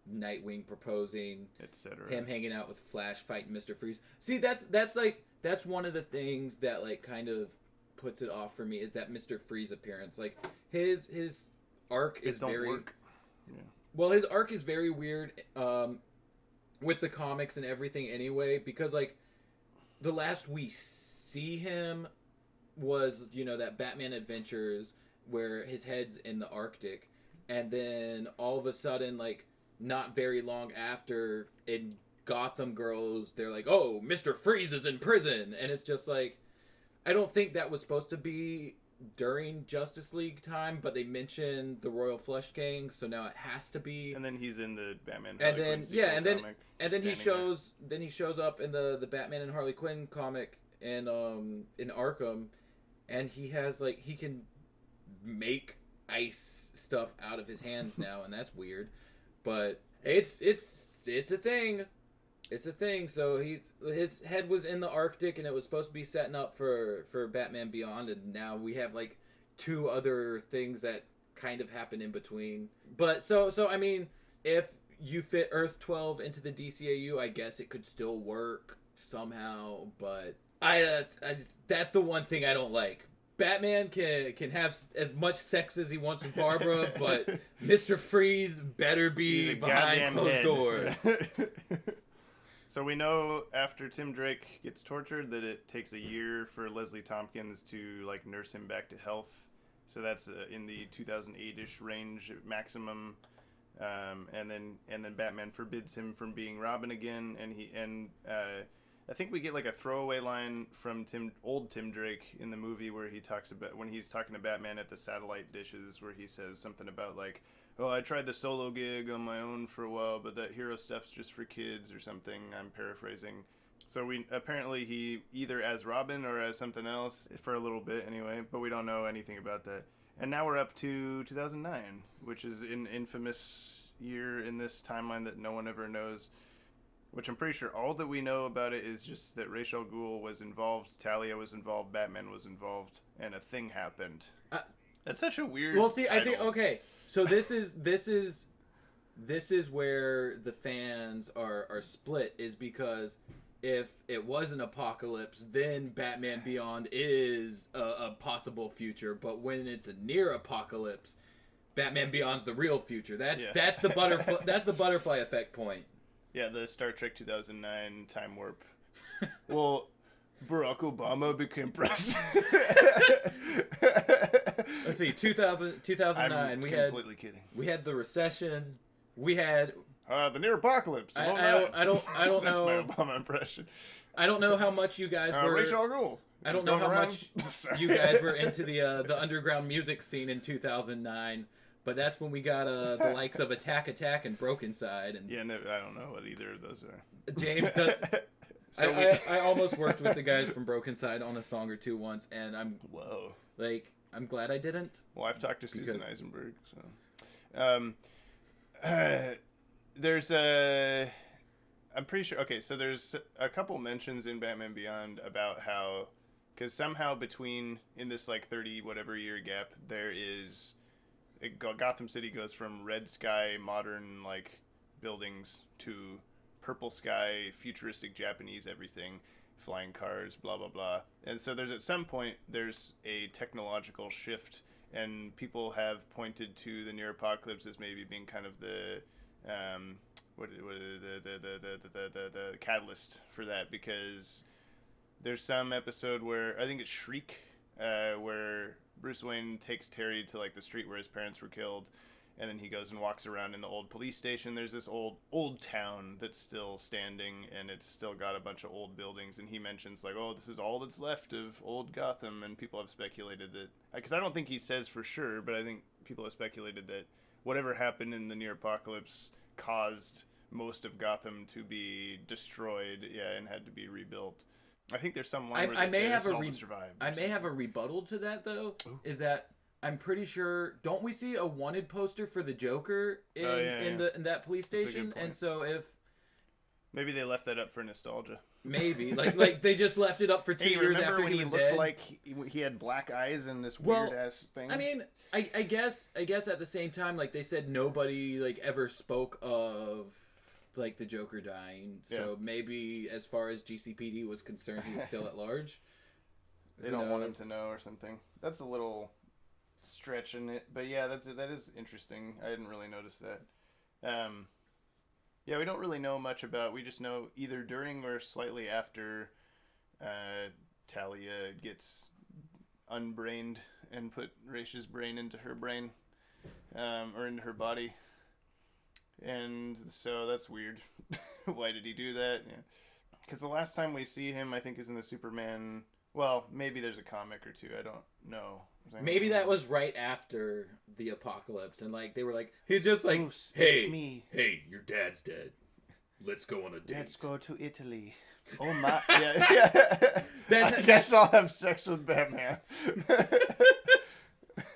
Nightwing proposing, etc. Him hanging out with Flash fighting Mr. Freeze. See, that's one of the things that like kind of puts it off for me is that Mr. Freeze appearance. Like his arc is very work. Yeah. Well, his arc is very weird with the comics and everything anyway, because like the last we see him was, you know, that Batman Adventures where his head's in the Arctic, and then all of a sudden, like not very long after, in Gotham Girls, they're like, oh, Mr. Freeze is in prison, and it's just like, I don't think that was supposed to be during Justice League time, but they mentioned the Royal Flush Gang, so now it has to be. And then he's in the Batman. And then comic, and then he shows up in the Batman and Harley Quinn comic and in Arkham, and he has like he can make ice stuff out of his hands now, and that's weird, but it's a thing. It's a thing. So his head was in the Arctic, and it was supposed to be setting up for Batman Beyond, and now we have like two other things that kind of happen in between. But so I mean, if you fit Earth 12 into the DCAU, I guess it could still work somehow. But I that's the one thing I don't like. Batman can have as much sex as he wants with Barbara, but Mr. Freeze better be behind closed doors. So we know after Tim Drake gets tortured that it takes a year for Leslie Tompkins to like nurse him back to health. So that's in the 2008-ish range maximum. And then Batman forbids him from being Robin again, and I think we get like a throwaway line from old Tim Drake in the movie where he talks about when he's talking to Batman at the satellite dishes, where he says something about like, oh, I tried the solo gig on my own for a while, but that hero stuff's just for kids or something. I'm paraphrasing. So apparently he either as Robin or as something else for a little bit anyway, but we don't know anything about that. And now we're up to 2009, which is an infamous year in this timeline that no one ever knows, which I'm pretty sure all that we know about it is just that Ra's al Ghul was involved, Talia was involved, Batman was involved, and a thing happened. That's such a weird title. I think, okay, so this is where the fans are split, is because if it was an apocalypse, then Batman Beyond is a possible future, but when it's a near apocalypse, Batman Beyond's the real future. That's the butterfly effect point. Yeah, the Star Trek 2009 time warp. Well, Barack Obama became president. Let's see, 2009. I'm completely kidding. We had the recession. We had the near apocalypse. I don't know. That's my Obama impression. I don't know how much you guys were. Ra's al Ghul. I don't know how much you guys were into the underground music scene in 2009. But that's when we got the likes of Attack and Broken Side. And yeah, no, I don't know what either of those are. James does. I almost worked with the guys from Broken Side on a song or two once, and I'm glad I didn't. Well, I've talked to Susan Eisenberg, so there's I'm pretty sure. Okay, so there's a couple mentions in Batman Beyond about how, because somehow in this like 30 whatever year gap, there is. Gotham City goes from red sky, modern like buildings, to purple sky, futuristic Japanese everything, flying cars, blah blah blah. And so at some point there's a technological shift, and people have pointed to the near apocalypse as maybe being kind of the catalyst for that, because there's some episode where I think it's Shriek where Bruce Wayne takes Terry to like the street where his parents were killed, and then he goes and walks around in the old police station. There's this old town that's still standing, and it's still got a bunch of old buildings, and he mentions like, oh, this is all that's left of old Gotham, and people have speculated that, because I don't think he says for sure, but I think people have speculated that whatever happened in the near apocalypse caused most of Gotham to be destroyed, and had to be rebuilt. I think there's some line where they say this all survived. I may have a rebuttal to that, though. Ooh. Is that I'm pretty sure. Don't we see a wanted poster for the Joker in that police station? And so if maybe they left that up for nostalgia. Maybe like they just left it up for 2 years after when he was looked dead. like he had black eyes and this weird ass thing. I mean, I guess at the same time, like they said, nobody like ever spoke of like the Joker dying. So maybe as far as GCPD was concerned, he was still at large. They don't want him to know or something. That's a little stretching it, but yeah, that is interesting. I didn't really notice that. Yeah, we don't really know much about. We just know either during or slightly after Talia gets unbrained and put Raish's brain into her brain, or into her body, and so that's weird. Why did he do that? Yeah, because the last time we see him, I think, is in the Superman. Well, maybe there's a comic or two. I don't know. Maybe that was right after the apocalypse, and like they were like, he's just like, Bruce, hey, it's me. Hey, your dad's dead. Let's go on a date. Let's go to Italy. Oh my! Yeah. Then, I guess I'll have sex with Batman.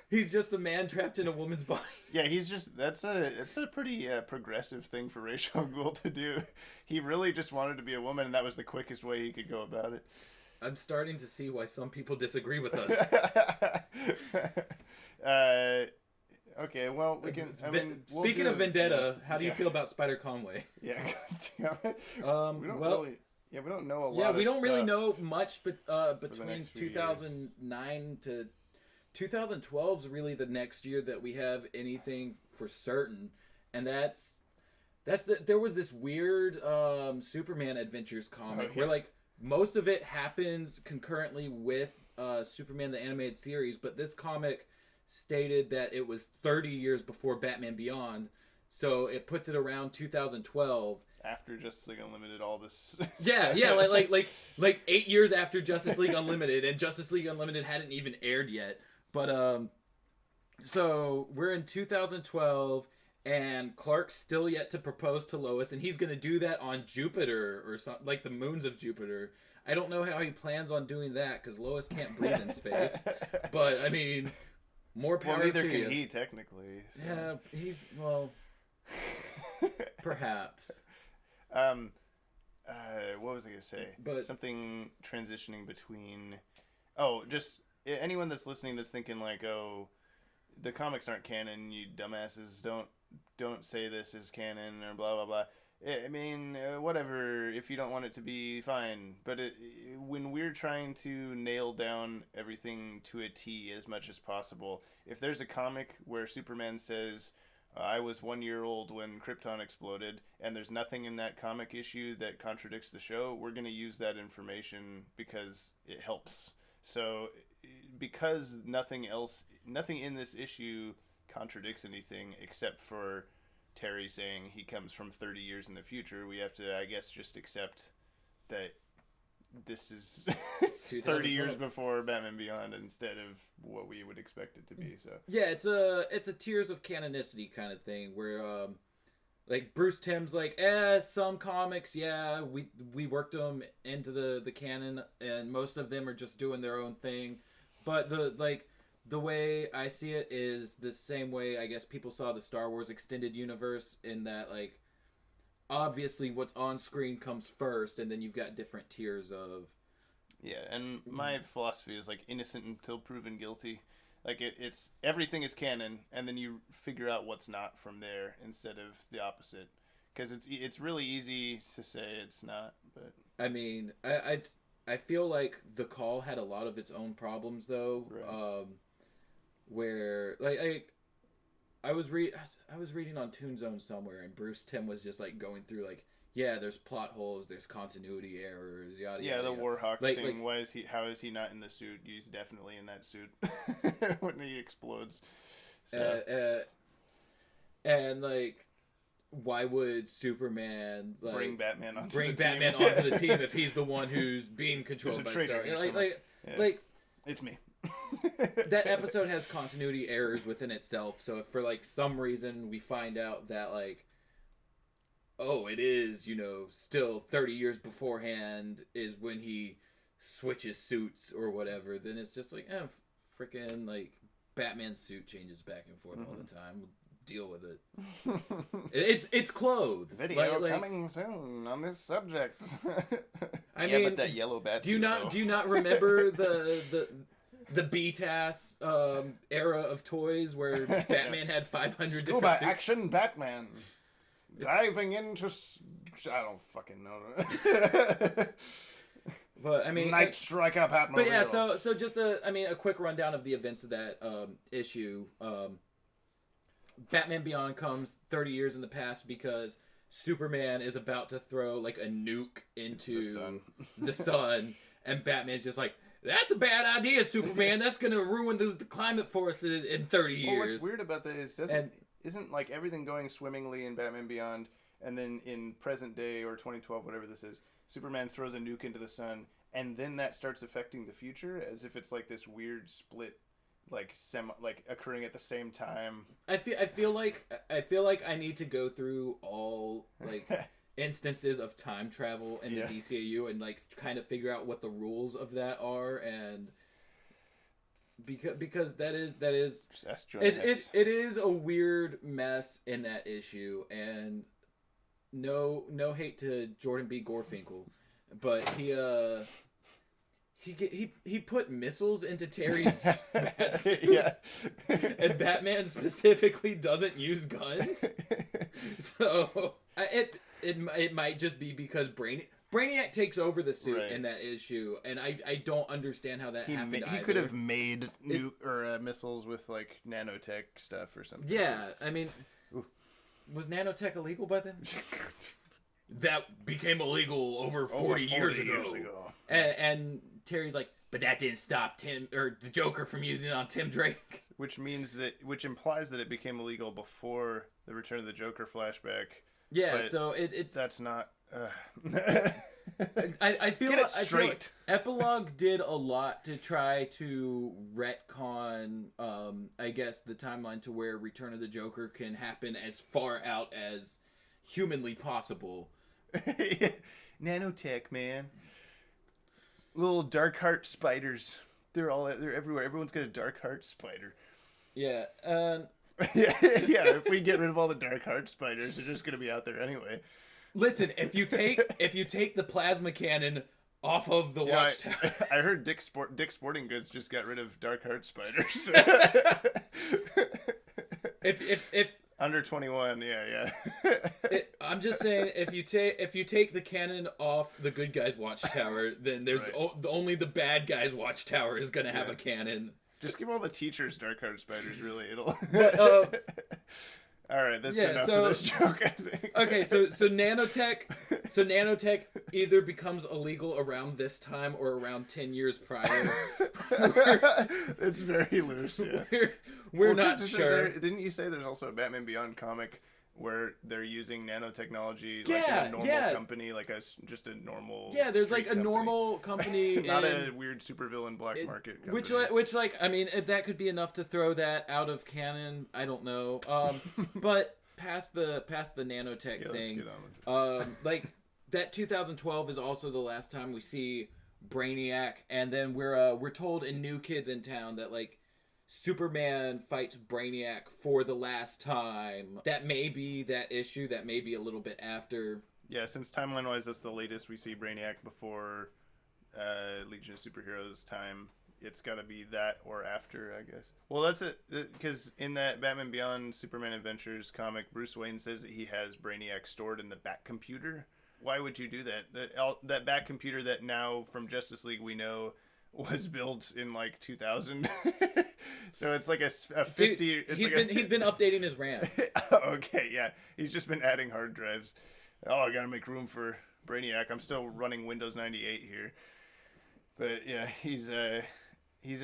He's just a man trapped in a woman's body. Yeah, he's just that's a pretty progressive thing for Ra's al Ghul to do. He really just wanted to be a woman, and that was the quickest way he could go about it. I'm starting to see why some people disagree with us. Okay, well, we can. I mean, speaking of Vendetta, how do you feel about Spider Conway? Yeah, damn it. We don't know a lot. Yeah, we don't really stuff know much, but between 2009 to 2012 is really the next year that we have anything for certain, and there was this weird Superman Adventures comic where like most of it happens concurrently with Superman the Animated Series, but this comic stated that it was 30 years before Batman Beyond, so it puts it around 2012. After Justice League Unlimited, all this. Yeah, like 8 years after Justice League Unlimited, and Justice League Unlimited hadn't even aired yet. But so we're in 2012. And Clark's still yet to propose to Lois, and he's going to do that on Jupiter or something, like the moons of Jupiter. I don't know how he plans on doing that, because Lois can't breathe in space. But, I mean, more power to you. Neither can he, technically. So. Yeah, perhaps. What was I going to say? But something transitioning between... Oh, just anyone that's listening that's thinking like, oh, the comics aren't canon, you dumbasses, don't say this is canon or blah blah blah. I mean, whatever. If you don't want it to be, fine. But when we're trying to nail down everything to a T as much as possible, if there's a comic where Superman says, I was 1 year old when Krypton exploded, and there's nothing in that comic issue that contradicts the show, we're going to use that information because it helps. So because nothing in this issue contradicts anything except for Terry saying he comes from 30 years in the future, we have to, I guess, just accept that this is 30 years before Batman Beyond instead of what we would expect it to be. So yeah, it's a tiers of canonicity kind of thing where like Bruce Timm's like, some comics, yeah, we worked them into the canon, and most of them are just doing their own thing. But the way I see it is the same way I guess people saw the Star Wars extended universe, in that like obviously what's on screen comes first, and then you've got different tiers of. Yeah, and my philosophy is like innocent until proven guilty. Like it's everything is canon, and then you figure out what's not from there instead of the opposite. Because it's really easy to say it's not, but I mean, I feel like The Call had a lot of its own problems though, right. Where like I was reading on Toonzone somewhere, and Bruce Timm was just like going through like, yeah, there's plot holes, there's continuity errors, yada Yeah, yada. the yada. Warhawk Like- thing. like- How is he not in the suit? He's definitely in that suit when he explodes. So. And like, why would Superman like bring Batman onto bring the Batman team? onto the team if he's the one who's being controlled There's a by traitor Stark? here somewhere. Yeah. Like It's me. that episode has continuity errors within itself. So if for like some reason we find out that like, oh, it is, still 30 years beforehand is when he switches suits or whatever, then it's just like, freaking like Batman's suit changes back and forth all the time. We'll deal with it. It's clothes. Video coming soon on this subject. I yeah, mean, but that yellow bat. do you not remember the B-TAS era of toys where Batman had 500 Scuba different suits? action Batman diving into I don't fucking know. But I mean, Night Striker Batman. But yeah, so just a quick rundown of the events of that issue. Batman Beyond comes 30 years in the past because Superman is about to throw like a nuke into the sun, and Batman's just like, that's a bad idea, Superman. That's gonna ruin the climate for us in 30 years. Well, what's weird about that is isn't like everything going swimmingly in Batman Beyond, and then in present day or 2012, whatever this is, Superman throws a nuke into the sun, and then that starts affecting the future as if it's like this weird split, like occurring at the same time. I feel like I need to go through all like instances of time travel in the DCAU and like kind of figure out what the rules of that are, and because that is it is a weird mess in that issue. And no hate to Jordan B. Gorfinkel, but he put missiles into Terry's bats. Yeah. And Batman specifically doesn't use guns. So it might just be because Brainiac takes over the suit in that issue, and I don't understand how that happened. He could have made missiles with like nanotech stuff or something. Yeah, I mean, was nanotech illegal by then? That became illegal over 40 years ago. And Terry's like, but that didn't stop Tim or the Joker from using it on Tim Drake. Which implies that it became illegal before the Return of the Joker flashback. Yeah, so it's that's not. I feel like Epilogue did a lot to try to retcon, I guess, the timeline to where Return of the Joker can happen as far out as humanly possible. Nanotech, man. Little dark heart spiders. They're everywhere. Everyone's got a dark heart spider. Yeah. Yeah. If we get rid of all the dark heart spiders, they're just gonna be out there anyway. Listen, if you take the plasma cannon off of the Watchtower, I heard Dick's Sporting Goods just got rid of dark heart spiders. if under 21, yeah. I'm just saying, if you take the cannon off the good guys' Watchtower, then there's only the bad guys' Watchtower is gonna have a cannon. Just give all the teachers dark heart spiders. Really, it'll. But, all right, that's enough of this joke, I think. Okay, so nanotech either becomes illegal around this time or around 10 years prior. It's very loose. Yeah. We're not sure. Didn't you say there's also a Batman Beyond comic where they're using nanotechnology like in a normal company, like just a normal there's like a company. Normal company, not a weird supervillain black market company. Which I mean, that could be enough to throw that out of canon. I don't know. But past the nanotech thing, let's get on with it. like that 2012 is also the last time we see Brainiac, and then we're told in New Kids in Town that like Superman fights Brainiac for the last time. That may be that issue. That may be a little bit after. Yeah, since timeline-wise, that's the latest we see Brainiac before Legion of Superheroes time. It's got to be that or after, I guess. Well, that's it. Because in that Batman Beyond Superman Adventures comic, Bruce Wayne says that he has Brainiac stored in the Bat computer. Why would you do that? That Bat computer that now from Justice League we know was built in like 2000. So it's like a 50. He's been updating his RAM. Okay, yeah. He's just been adding hard drives. oh, I gotta make room for Brainiac. I'm still running Windows 98 here. But yeah, he's in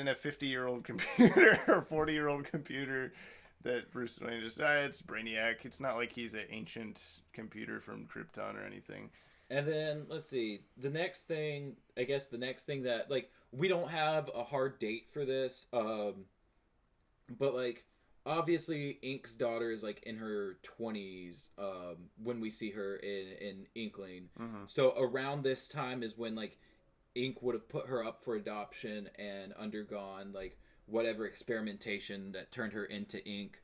a 50-year-old computer or 40-year-old computer that Bruce Wayne just, it's Brainiac. It's not like he's an ancient computer from Krypton or anything. And then, let's see, the next thing that, like, we don't have a hard date for this, but, like, obviously Ink's daughter is, like, in her 20s when we see her in Inkling. Mm-hmm. So around this time is when, like, Ink would have put her up for adoption and undergone, like, whatever experimentation that turned her into Ink.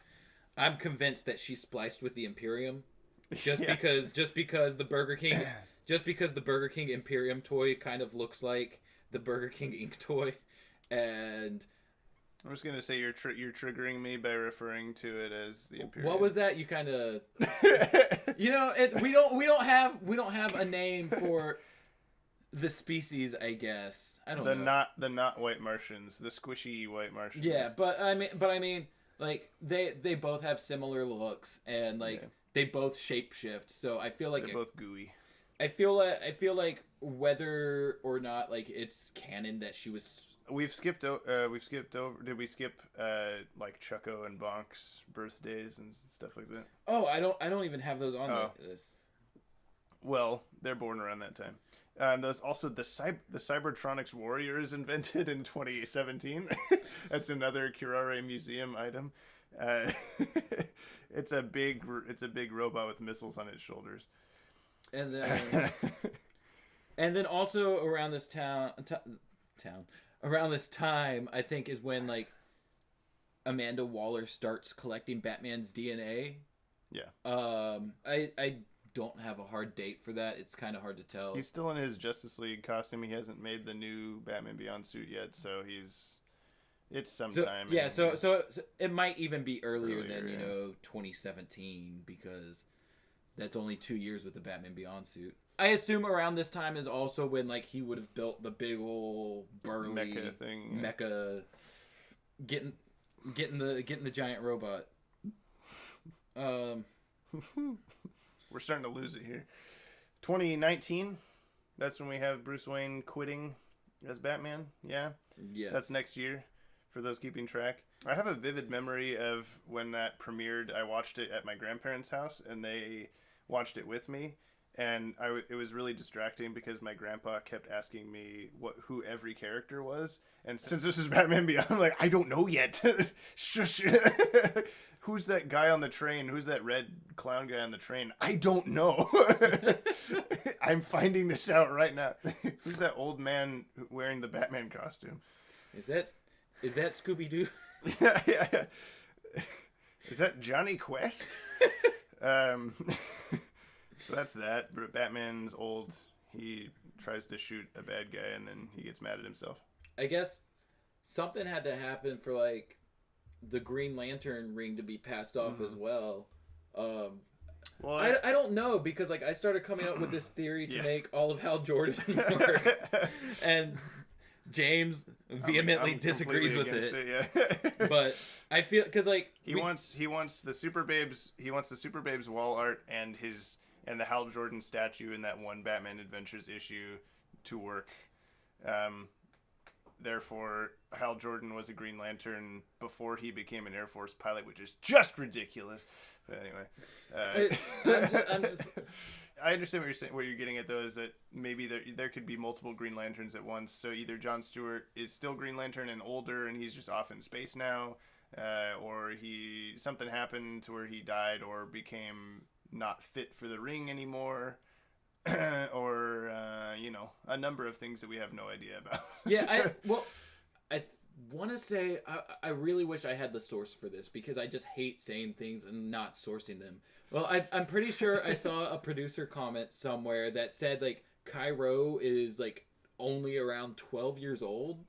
I'm convinced that she spliced with the Imperium because the Burger King Imperium toy kind of looks like the Burger King Ink toy. And I'm just gonna say you're triggering me by referring to it as the Imperium. What was that? You kind of we don't have a name for the species, I guess. I don't know. The not white Martians, the squishy white Martians. Yeah, but I mean, like they both have similar looks and like they both shapeshift. So I feel like they're both gooey. I feel like whether or not like it's canon that she was. We've skipped over. Did we skip like Chucko and Bonk's birthdays and stuff like that? Oh, I don't even have those on this. Well, they're born around that time. There's also the Cybertronics Warrior is invented in 2017. That's another Curare Museum item. It's a big robot with missiles on its shoulders. And then also around this around this time, I think is when like Amanda Waller starts collecting Batman's DNA. Yeah. I don't have a hard date for that. It's kind of hard to tell. He's still in his Justice League costume. He hasn't made the new Batman Beyond suit yet, so it's sometime. So it might even be earlier than 2017 because that's only 2 years with the Batman Beyond suit. I assume around this time is also when like he would have built the big old burly mecha thing. Mecha getting the giant robot. We're starting to lose it here. 2019, that's when we have Bruce Wayne quitting as Batman. Yeah? Yes. That's next year, for those keeping track. I have a vivid memory of when that premiered. I watched it at my grandparents' house, and they watched it with me. And it was really distracting because my grandpa kept asking me who every character was. And since this is Batman Beyond, I'm like, I don't know yet. Shush. Who's that guy on the train? Who's that red clown guy on the train? I don't know. I'm finding this out right now. Who's that old man wearing the Batman costume? Is that Scooby-Doo? Yeah. Is that Johnny Quest? So that's that. Batman's old. He tries to shoot a bad guy and then he gets mad at himself. I guess something had to happen for like the Green Lantern ring to be passed off as well. I don't know because like I started coming up with this theory to make all of Hal Jordan work, and James vehemently disagrees with it. But I feel because like he wants the Super Babes. He wants the Super Babes wall art and the Hal Jordan statue in that one Batman Adventures issue to work. Therefore, Hal Jordan was a Green Lantern before he became an Air Force pilot, which is just ridiculous. But anyway, I understand what you're saying. What you're getting at, though, is that maybe there could be multiple Green Lanterns at once. So either Jon Stewart is still Green Lantern and older, and he's just off in space now, or something happened to where he died or became not fit for the ring anymore. Or a number of things that we have no idea about. I want to say I really wish I had the source for this because I just hate saying things and not sourcing them. Well, I'm pretty sure I saw a producer comment somewhere that said like Cairo is like only around 12 years old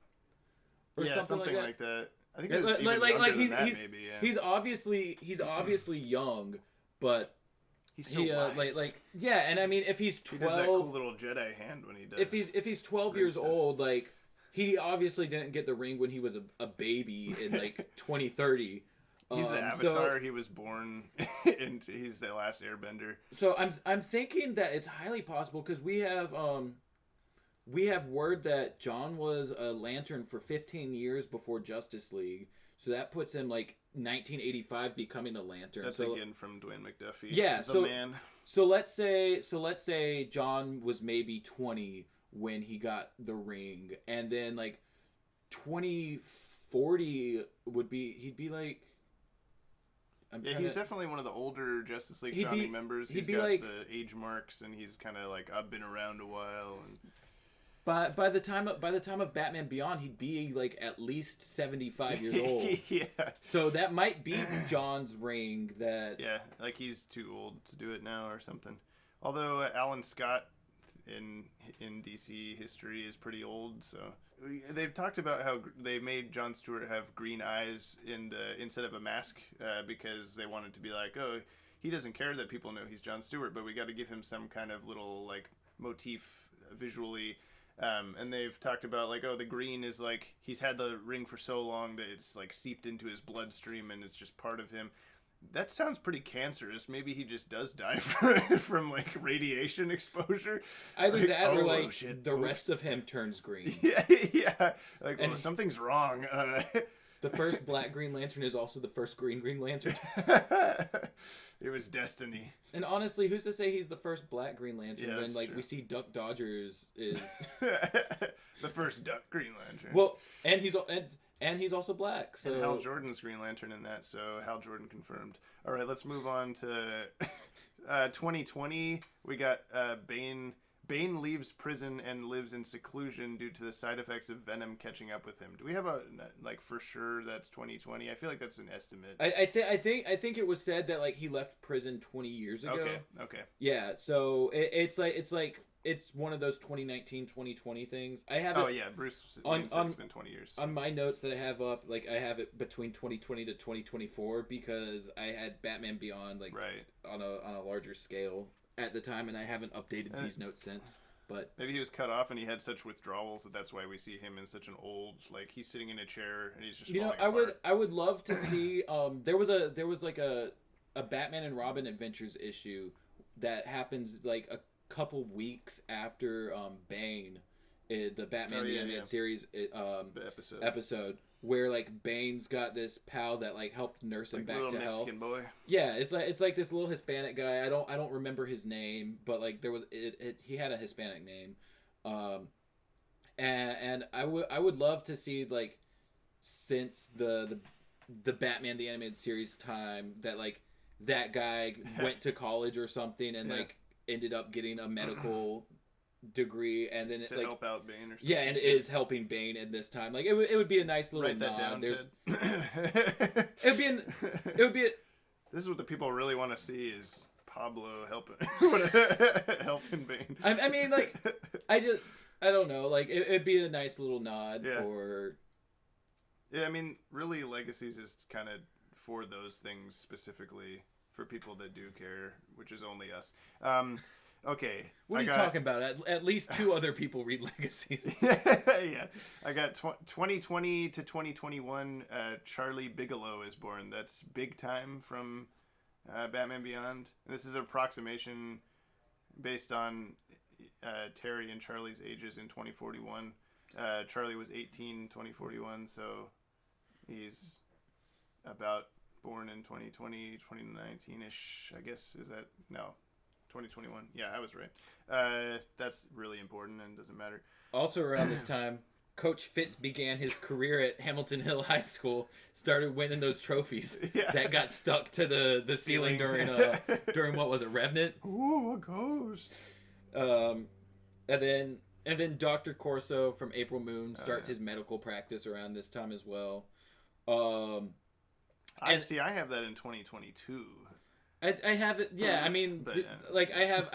or something like that. I think it was maybe. Yeah. He's obviously young, but he's so wise. And I mean, if he's 12, he does that cool little Jedi hand when he does. If he's 12 years old, like he obviously didn't get the ring when he was a baby in like 2030. He's the Avatar. He was born into. He's the last Airbender. So I'm thinking that it's highly possible because we have word that John was a Lantern for 15 years before Justice League. So that puts him like 1985 becoming a Lantern. That's again from Dwayne McDuffie. Yeah. The man. So let's say John was maybe 20 when he got the ring, and then like 2040 he'd be like. He's definitely one of the older Justice League founding members. He's got like, the age marks, and he's kind of like, I've been around a while. And by the time of Batman Beyond, he'd be like at least 75 years old. Yeah. So that might be John's ring. Yeah, like he's too old to do it now or something. Although Alan Scott in DC history is pretty old, so. They've talked about how they made Jon Stewart have green eyes instead of a mask because they wanted to be like, oh, he doesn't care that people know he's Jon Stewart, but we got to give him some kind of little like motif visually. And they've talked about like, oh, the green is like he's had the ring for so long that it's like seeped into his bloodstream and it's just part of him. That sounds pretty cancerous. Maybe he just does die from like radiation exposure. Either that or like the rest of him turns green. Yeah. Like, well, something's wrong. The first Black Green Lantern is also the first Green Lantern. It was destiny. And honestly, who's to say he's the first Black Green Lantern when like true. We see Duck Dodgers is the first Duck Green Lantern. Well, and he's also black. So and Hal Jordan's Green Lantern in that, so Hal Jordan confirmed. All right, let's move on to 2020. We got Bane. Bane leaves prison and lives in seclusion due to the side effects of Venom catching up with him. Do we have a like for sure that's 2020? I feel like that's an estimate. I think it was said that like he left prison 20 years ago. Okay. Yeah, so it's one of those 2019, 2020 things. I have Bruce said it's been 20 years. On my notes that I have up, like I have it between 2020 to 2024 because I had Batman Beyond like on a larger scale at the time, and I haven't updated these notes since. But maybe he was cut off and he had such withdrawals that's why we see him in such an old, like he's sitting in a chair and he's just falling apart. I would love to see there was like a Batman and Robin Adventures issue that happens like a couple weeks after Bane, the Batman the Animated Series the episode where like Bane's got this pal that like helped nurse him back to Mexican health. Boy. Yeah, it's like this little Hispanic guy. I don't remember his name, but like there was he had a Hispanic name, and I would love to see like since the Batman the Animated Series time that like that guy went to college or something and like ended up getting a medical degree and then to like help out Bane or something. Yeah, and is helping Bane in this time. Like it would be a nice little Write that nod. down, it would be This is what the people really want to see is Pablo helping Bane. I mean like I don't know, like it'd be a nice little nod for I mean really Legacies is kind of for those things specifically for people that do care, which is only us. Okay. What are you talking about? At least two other people read Legacies. Yeah. I got 2020 to 2021. Charlie Bigelow is born. That's big time from Batman Beyond. And this is an approximation based on Terry and Charlie's ages in 2041. Charlie was 18 in 2041, so he's about born in 2020, 2019-ish, I guess. Is that? No. 2021. Yeah, I was right. That's really important and doesn't matter. Also around this time, Coach Fitz began his career at Hamilton Hill High School, started winning those trophies that got stuck to the ceiling during what was it, Revenant? Ooh, a ghost. And then Dr. Corso from April Moon starts his medical practice around this time as well. I have that in 2022. I have it. Yeah, I mean, like I have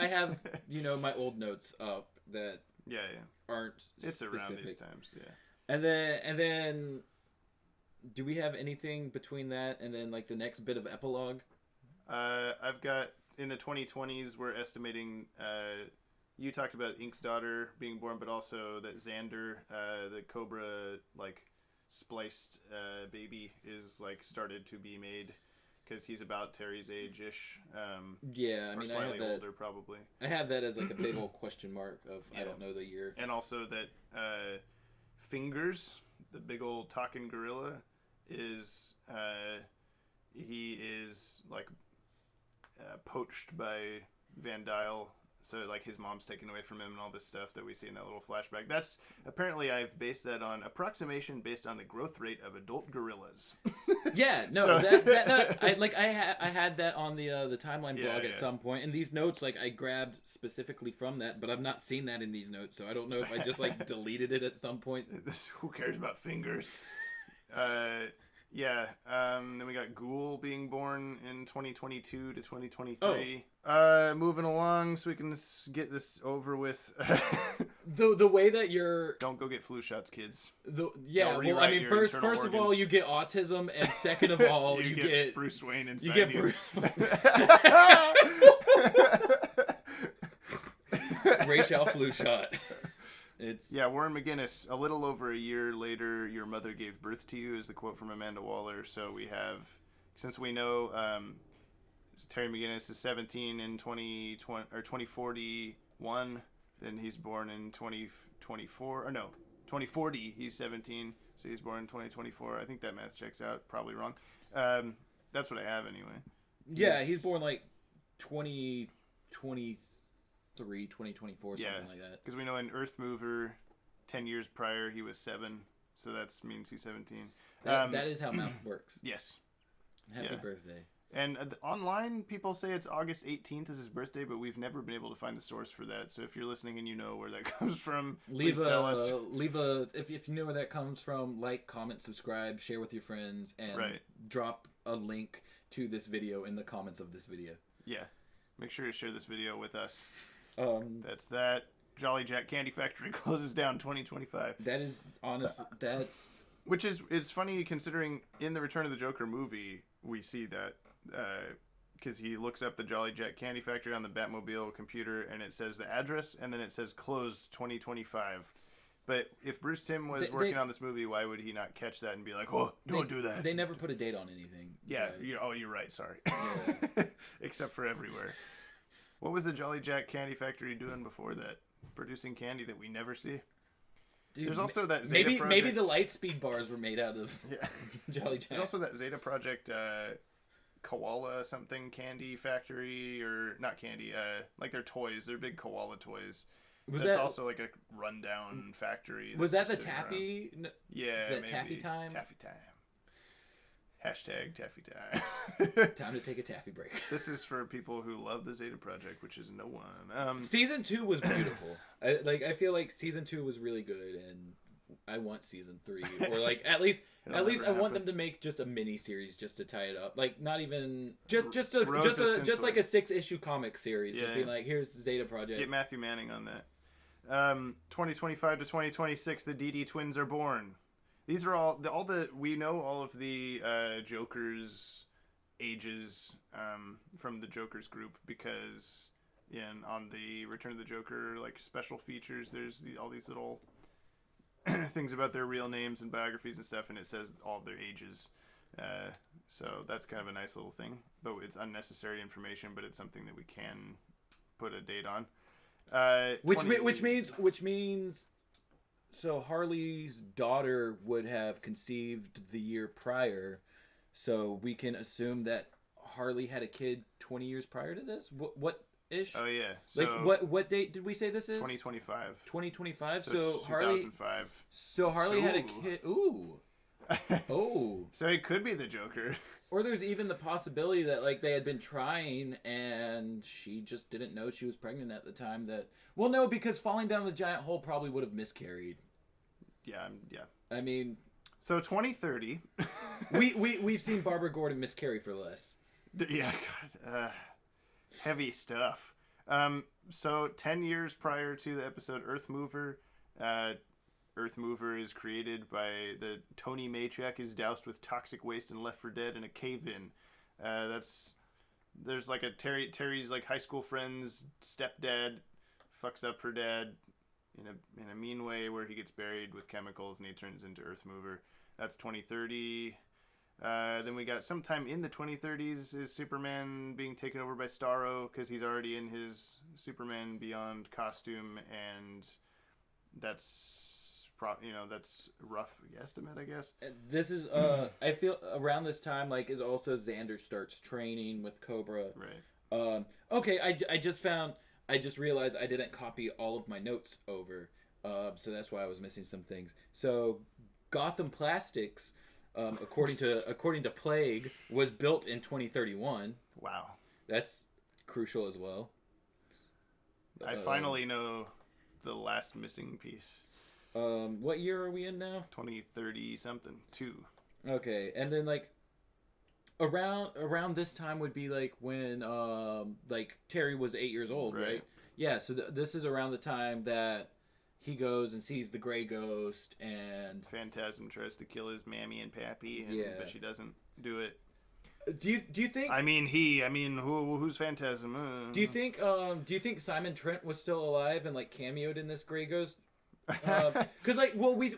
my old notes up that aren't. It's specific. Around these times, yeah. And then, do we have anything between that and then like the next bit of epilogue? I've got in the 2020s. We're estimating. You talked about Ink's daughter being born, but also that Xander, the Cobra, like spliced baby is like started to be made, because he's about Terry's age-ish. Yeah, I mean, slightly I have that, older probably. I have that as like a big old question mark of I don't know the year. And also that Fingers, the big old talking gorilla, is he is like poached by Van Dyne. So, like, his mom's taken away from him and all this stuff that we see in that little flashback. That's, apparently, I've based that on approximation based on the growth rate of adult gorillas. Yeah, no, So... I had that on the timeline blog at some point, and these notes, like, I grabbed specifically from that, but I've not seen that in these notes, so I don't know if I just, like, deleted it at some point. Who cares about Fingers? Yeah, then we got Ghoul being born in 2022 to 2023. Moving along so we can get this over with. The way that you're... Don't go get flu shots, kids. Yeah, well, I mean, first of all, you get autism, and second of all, you get Bruce Wayne inside you. Get you. Bruce Rachel flu shot. Yeah, Warren McGinnis, a little over a year later, your mother gave birth to you, is the quote from Amanda Waller. So we have, since we know Terry McGinnis is 17 in 2041, then he's born in 2024, or no, 2040, he's 17, so he's born in 2024. I think that math checks out, probably wrong. That's what I have anyway. Yeah, he's born like 2023. 2024, something like that. Because we know in Earth Mover, 10 years prior, he was 7, so that means he's 17. That is how math works. Yes. Happy birthday. And online, people say it's August 18th is his birthday, but we've never been able to find the source for that. So if you're listening and you know where that comes from, please tell us. If you know where that comes from, like, comment, subscribe, share with your friends, and drop a link to this video in the comments of this video. Yeah. Make sure to share this video with us. That's that. Jolly Jack Candy Factory closes down 2025. That is honest. That's which is it's funny considering in the Return of the Joker movie we see that because he looks up the Jolly Jack Candy Factory on the Batmobile computer and it says the address and then it says close 2025. But if Bruce Timm was working on this movie, why would he not catch that and be like, "Oh, don't do that"? They never put a date on anything. Yeah. So. You're right. Sorry. Yeah. Except for everywhere. What was the Jolly Jack Candy Factory doing before that? Producing candy that we never see? Dude, there's also that Zeta Project... Maybe the Lightspeed bars were made out of Jolly Jack. There's also that Zeta Project koala something candy factory, or not candy, like their toys. They're big koala toys. That's also like a rundown factory. Was that the Taffy? Yeah, is that maybe. Taffy time? Taffy time. Hashtag Taffy time. Time to take a taffy break. This is for people who love the Zeta Project, which is no one. Season 2 was beautiful. I feel like Season 2 was really good, and I want Season 3. Or like at least I want them to make just a mini series just to tie it up. Like not even just like a 6-issue comic series. Just being like, here's Zeta Project. Get Matthew Manning on that. 2025 to 2026, the Dini twins are born. These are all the we know all of the Joker's ages from the Joker's group because on the Return of the Joker like special features there's all these little things about their real names and biographies and stuff and it says all their ages. So that's kind of a nice little thing, though it's unnecessary information, but it's something that we can put a date on. Which means. So Harley's daughter would have conceived the year prior, so we can assume that Harley had a kid 20 years prior to this? What ish? Oh yeah. So, like what date did we say this is? 2025. 2025. So Harley 2005. So Harley had a kid. Ooh. Oh. So it could be the Joker. Or there's even the possibility that like they had been trying and she just didn't know she was pregnant at the time that... Well, no, because falling down the giant hole probably would have miscarried. Yeah. I mean... So 2030... We've seen Barbara Gordon miscarry for less. Yeah, God. Heavy stuff. So 10 years prior to the episode Earth Mover... Earth Mover is created by the Tony Maycheck is doused with toxic waste and left for dead in a cave-in. There's like a Terry's like high school friend's stepdad fucks up her dad in a mean way where he gets buried with chemicals and he turns into Earth Mover. That's 2030. Then we got sometime in the 2030s is Superman being taken over by Starro because he's already in his Superman Beyond costume, and that's that's rough estimate, I guess. This is I feel around this time like is also Xander starts training with Cobra. Right. Okay, I just realized I didn't copy all of my notes over, so that's why I was missing some things. So Gotham Plastics, according to Plague, was built in 2031. Wow, that's crucial as well. I finally know the last missing piece. What year are we in now? 2030 something 2. Okay, and then like around this time would be like when like Terry was 8 years old, right? Yeah, so this is around the time that he goes and sees the Gray Ghost, and Phantasm tries to kill his mammy and pappy, but she doesn't do it. Do you think? Who's Phantasm? Do you think Simon Trent was still alive and like cameoed in this Gray Ghost? Because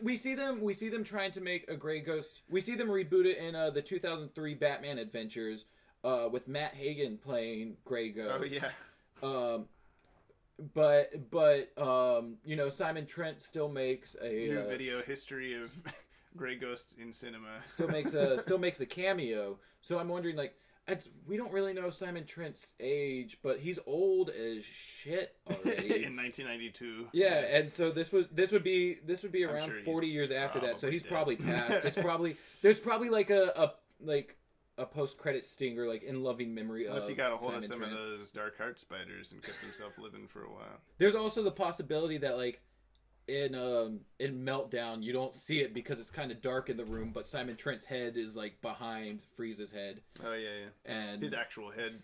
we see them trying to make a Gray Ghost. We see them reboot it in the 2003 Batman Adventures, with Matt Hagen playing Gray Ghost. Oh yeah. But Simon Trent still makes a new video history of Gray Ghost in cinema. still makes a cameo. So I'm wondering, like, we don't really know Simon Trent's age, but he's old as shit already. In 1992. Yeah, and so this would be around 40 years after that. So he's dead. Probably passed. There's probably like a post-credit stinger, like in loving memory of Unless he got a hold Simon of some Trent. of those dark heart spiders and kept himself living for a while. There's also the possibility that like in Meltdown you don't see it because it's kind of dark in the room, but Simon Trent's head is like behind Frieza's head. Oh yeah. And his actual head.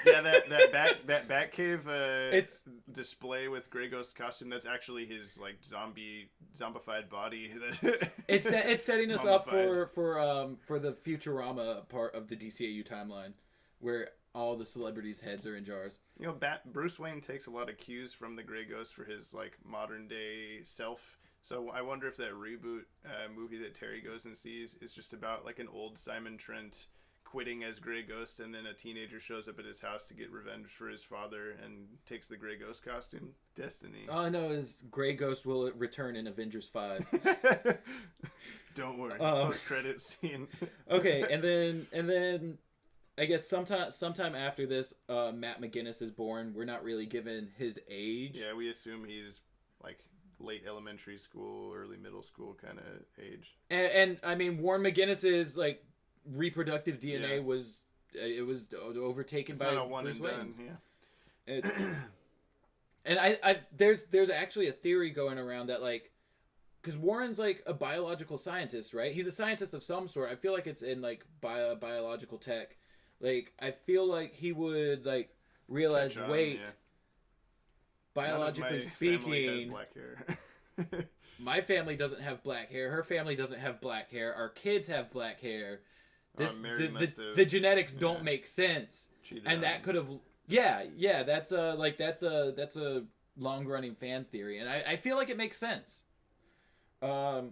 Yeah, that Batcave it's display with Grey Ghost's costume. That's actually his like zombified body. It's setting us up for the Futurama part of the DCAU timeline, where all the celebrities' heads are in jars. You know, Bruce Wayne takes a lot of cues from the Grey Ghost for his like modern day self. So I wonder if that reboot movie that Terry goes and sees is just about like an old Simon Trent quitting as Grey Ghost, and then a teenager shows up at his house to get revenge for his father and takes the Grey Ghost costume. Destiny. All I know is Grey Ghost will return in Avengers 5. Don't worry. Post-credit scene. Okay, and then I guess sometime after this, Matt McGinnis is born. We're not really given his age. Yeah, we assume he's like late elementary school, early middle school kind of age. And I mean, Warren McGinnis's like reproductive DNA was overtaken it's by not a one Bruce and done. Wayne's. Yeah. It's, and I there's actually a theory going around that like, because Warren's like a biological scientist, right? He's a scientist of some sort. I feel like it's in like biological tech. Like I feel like he would like realize, biologically speaking, black hair. my family doesn't have black hair. Her family doesn't have black hair. Our kids have black hair. The genetics don't make sense, and that could have that's a long running fan theory, and I feel like it makes sense. So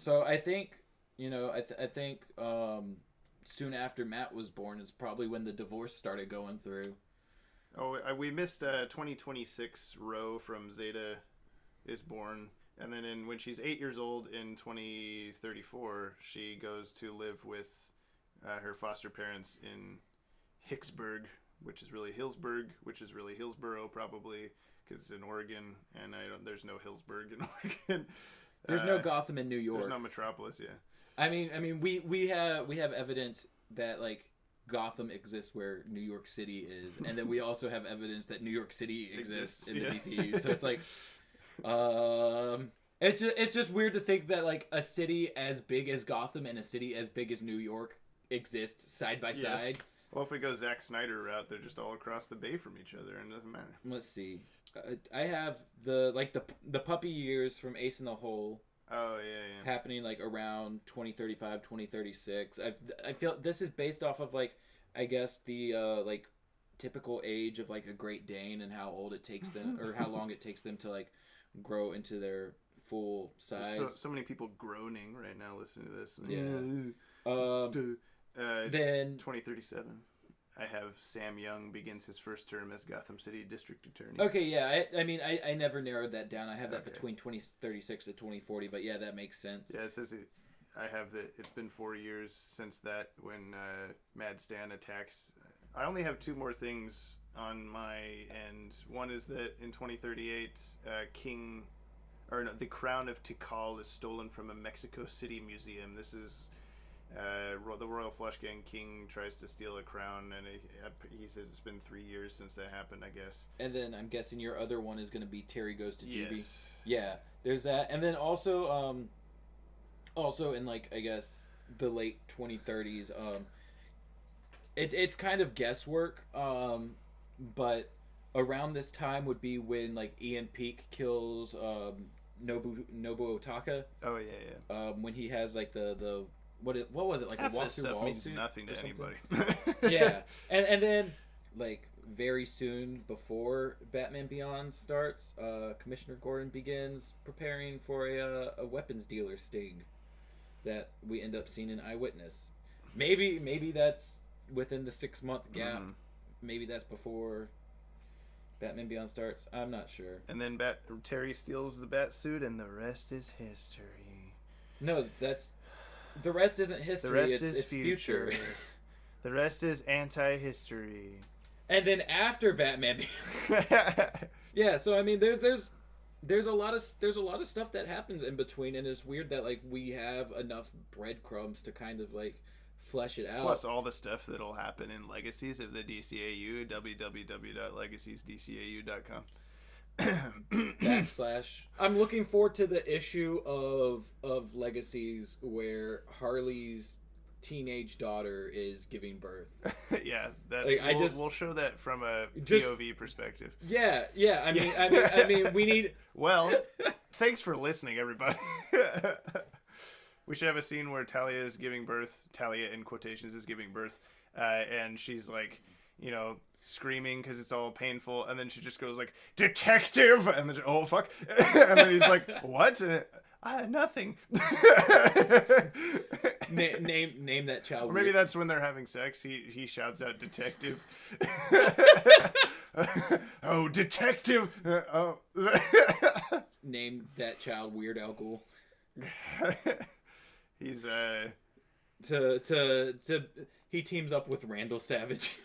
I think I think soon after Matt was born is probably when the divorce started going through. Oh, we missed 2026. Ro from Zeta is born. And then when she's 8 years old in 2034, she goes to live with her foster parents in Hicksburg, which is really Hillsburg, which is really Hillsboro probably, because it's in Oregon, and there's no Hillsburg in Oregon. There's no Gotham in New York. There's no Metropolis, yeah. I mean, we have evidence that like Gotham exists where New York City is, and then we also have evidence that New York City exists in the DCAU. So it's like. It's just weird to think that like a city as big as Gotham and a city as big as New York exist side by side. Well, if we go Zack Snyder route, they're just all across the bay from each other, and it doesn't matter. Let's see. I have the puppy years from Ace in the Hole. Oh yeah. Happening like around 2035, 2036. I feel this is based off of like I guess the like typical age of like a Great Dane and how old it takes them or how long it takes them to like grow into their full size. So many people groaning right now listening to this. Then 2037. I have Sam Young begins his first term as Gotham City District Attorney. Okay, yeah. I mean, I never narrowed that down. I have that between 2036 to 2040, but yeah, that makes sense. Yeah, it says I have that. It's been 4 years since that when Mad Stan attacks. I only have 2 more things on my end. One is that in 2038, the crown of Tikal is stolen from a Mexico City museum. This is the Royal Flush Gang King tries to steal a crown, and he says it's been 3 years since that happened, I guess. And then I'm guessing your other one is going to be Terry Goes to Juvie. Yes. Yeah, there's that. And then also in, like, I guess the late 2030s, it's kind of guesswork, but around this time would be when, like, Ian Peake kills Nobu Otaka. Oh yeah. When he has, like, the what was it, like, half a walk this through stuff walls means suit nothing to or anybody. Yeah, and then, like, very soon before Batman Beyond starts, Commissioner Gordon begins preparing for a weapons dealer sting that we end up seeing in Eyewitness. Maybe that's within the 6-month gap. Maybe that's before Batman Beyond starts. I'm not sure. And then Terry steals the bat suit, and the rest is history. No, the rest isn't history. The rest it's is future. The rest is anti-history. And then after Batman Beyond, yeah. So I mean, there's a lot of stuff that happens in between, and it's weird that, like, we have enough breadcrumbs to kind of, like, flesh it out. Plus all the stuff that'll happen in Legacies of the DCAU, www.legasiesdcau.com. / I'm looking forward to the issue of Legacies where Harley's teenage daughter is giving birth. Yeah, we'll show that from a POV perspective. Yeah. I mean, we need. Well, thanks for listening, everybody. We should have a scene where Talia is giving birth. Talia, in quotations, is giving birth, and she's, like, screaming because it's all painful, and then she just goes, like, "Detective!" and then, oh fuck, and then he's like, "What?" Nothing. Name that child. Or maybe that's when they're having sex. He shouts out, "Detective!" Oh, detective! Oh. Name that child Weird Al Ghul. He's he teams up with Randall Savage.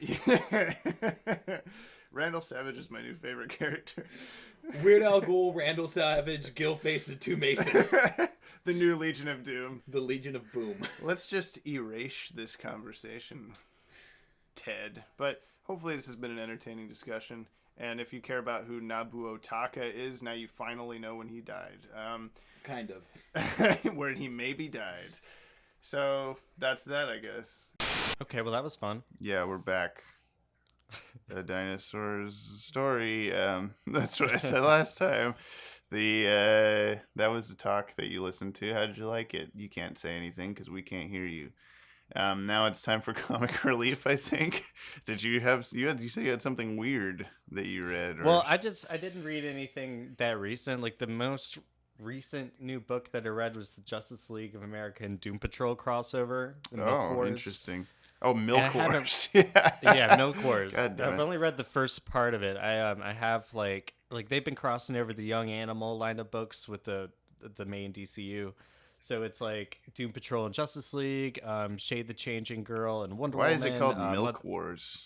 Randall Savage is my new favorite character. Weird Al Ghul, Randall Savage, Gilface, and Two Mason. The new Legion of Doom. The Legion of Boom. Let's just erase this conversation, Ted. But hopefully this has been an entertaining discussion. And if you care about who Nobu Otaka is, now you finally know when he died. Kind of. Where he maybe died. So that's that, I guess. Okay, well, that was fun. Yeah, we're back. A dinosaur's story. That's what I said last time. That was the talk that you listened to. How did you like it? You can't say anything because we can't hear you. Now it's time for comic relief, I think. Did you say you had something weird that you read? Or... Well, I didn't read anything that recent. Like, the most recent new book that I read was the Justice League of America and Doom Patrol crossover. Oh, interesting. Oh, Milk Wars. Yeah, Milk Wars. God damn it. I've only read the first part of it. I have like they've been crossing over the Young Animal line of books with the main DCU. So it's like Doom Patrol and Justice League, Shade the Changing Girl and Wonder Woman. Why is it called Milk Wars?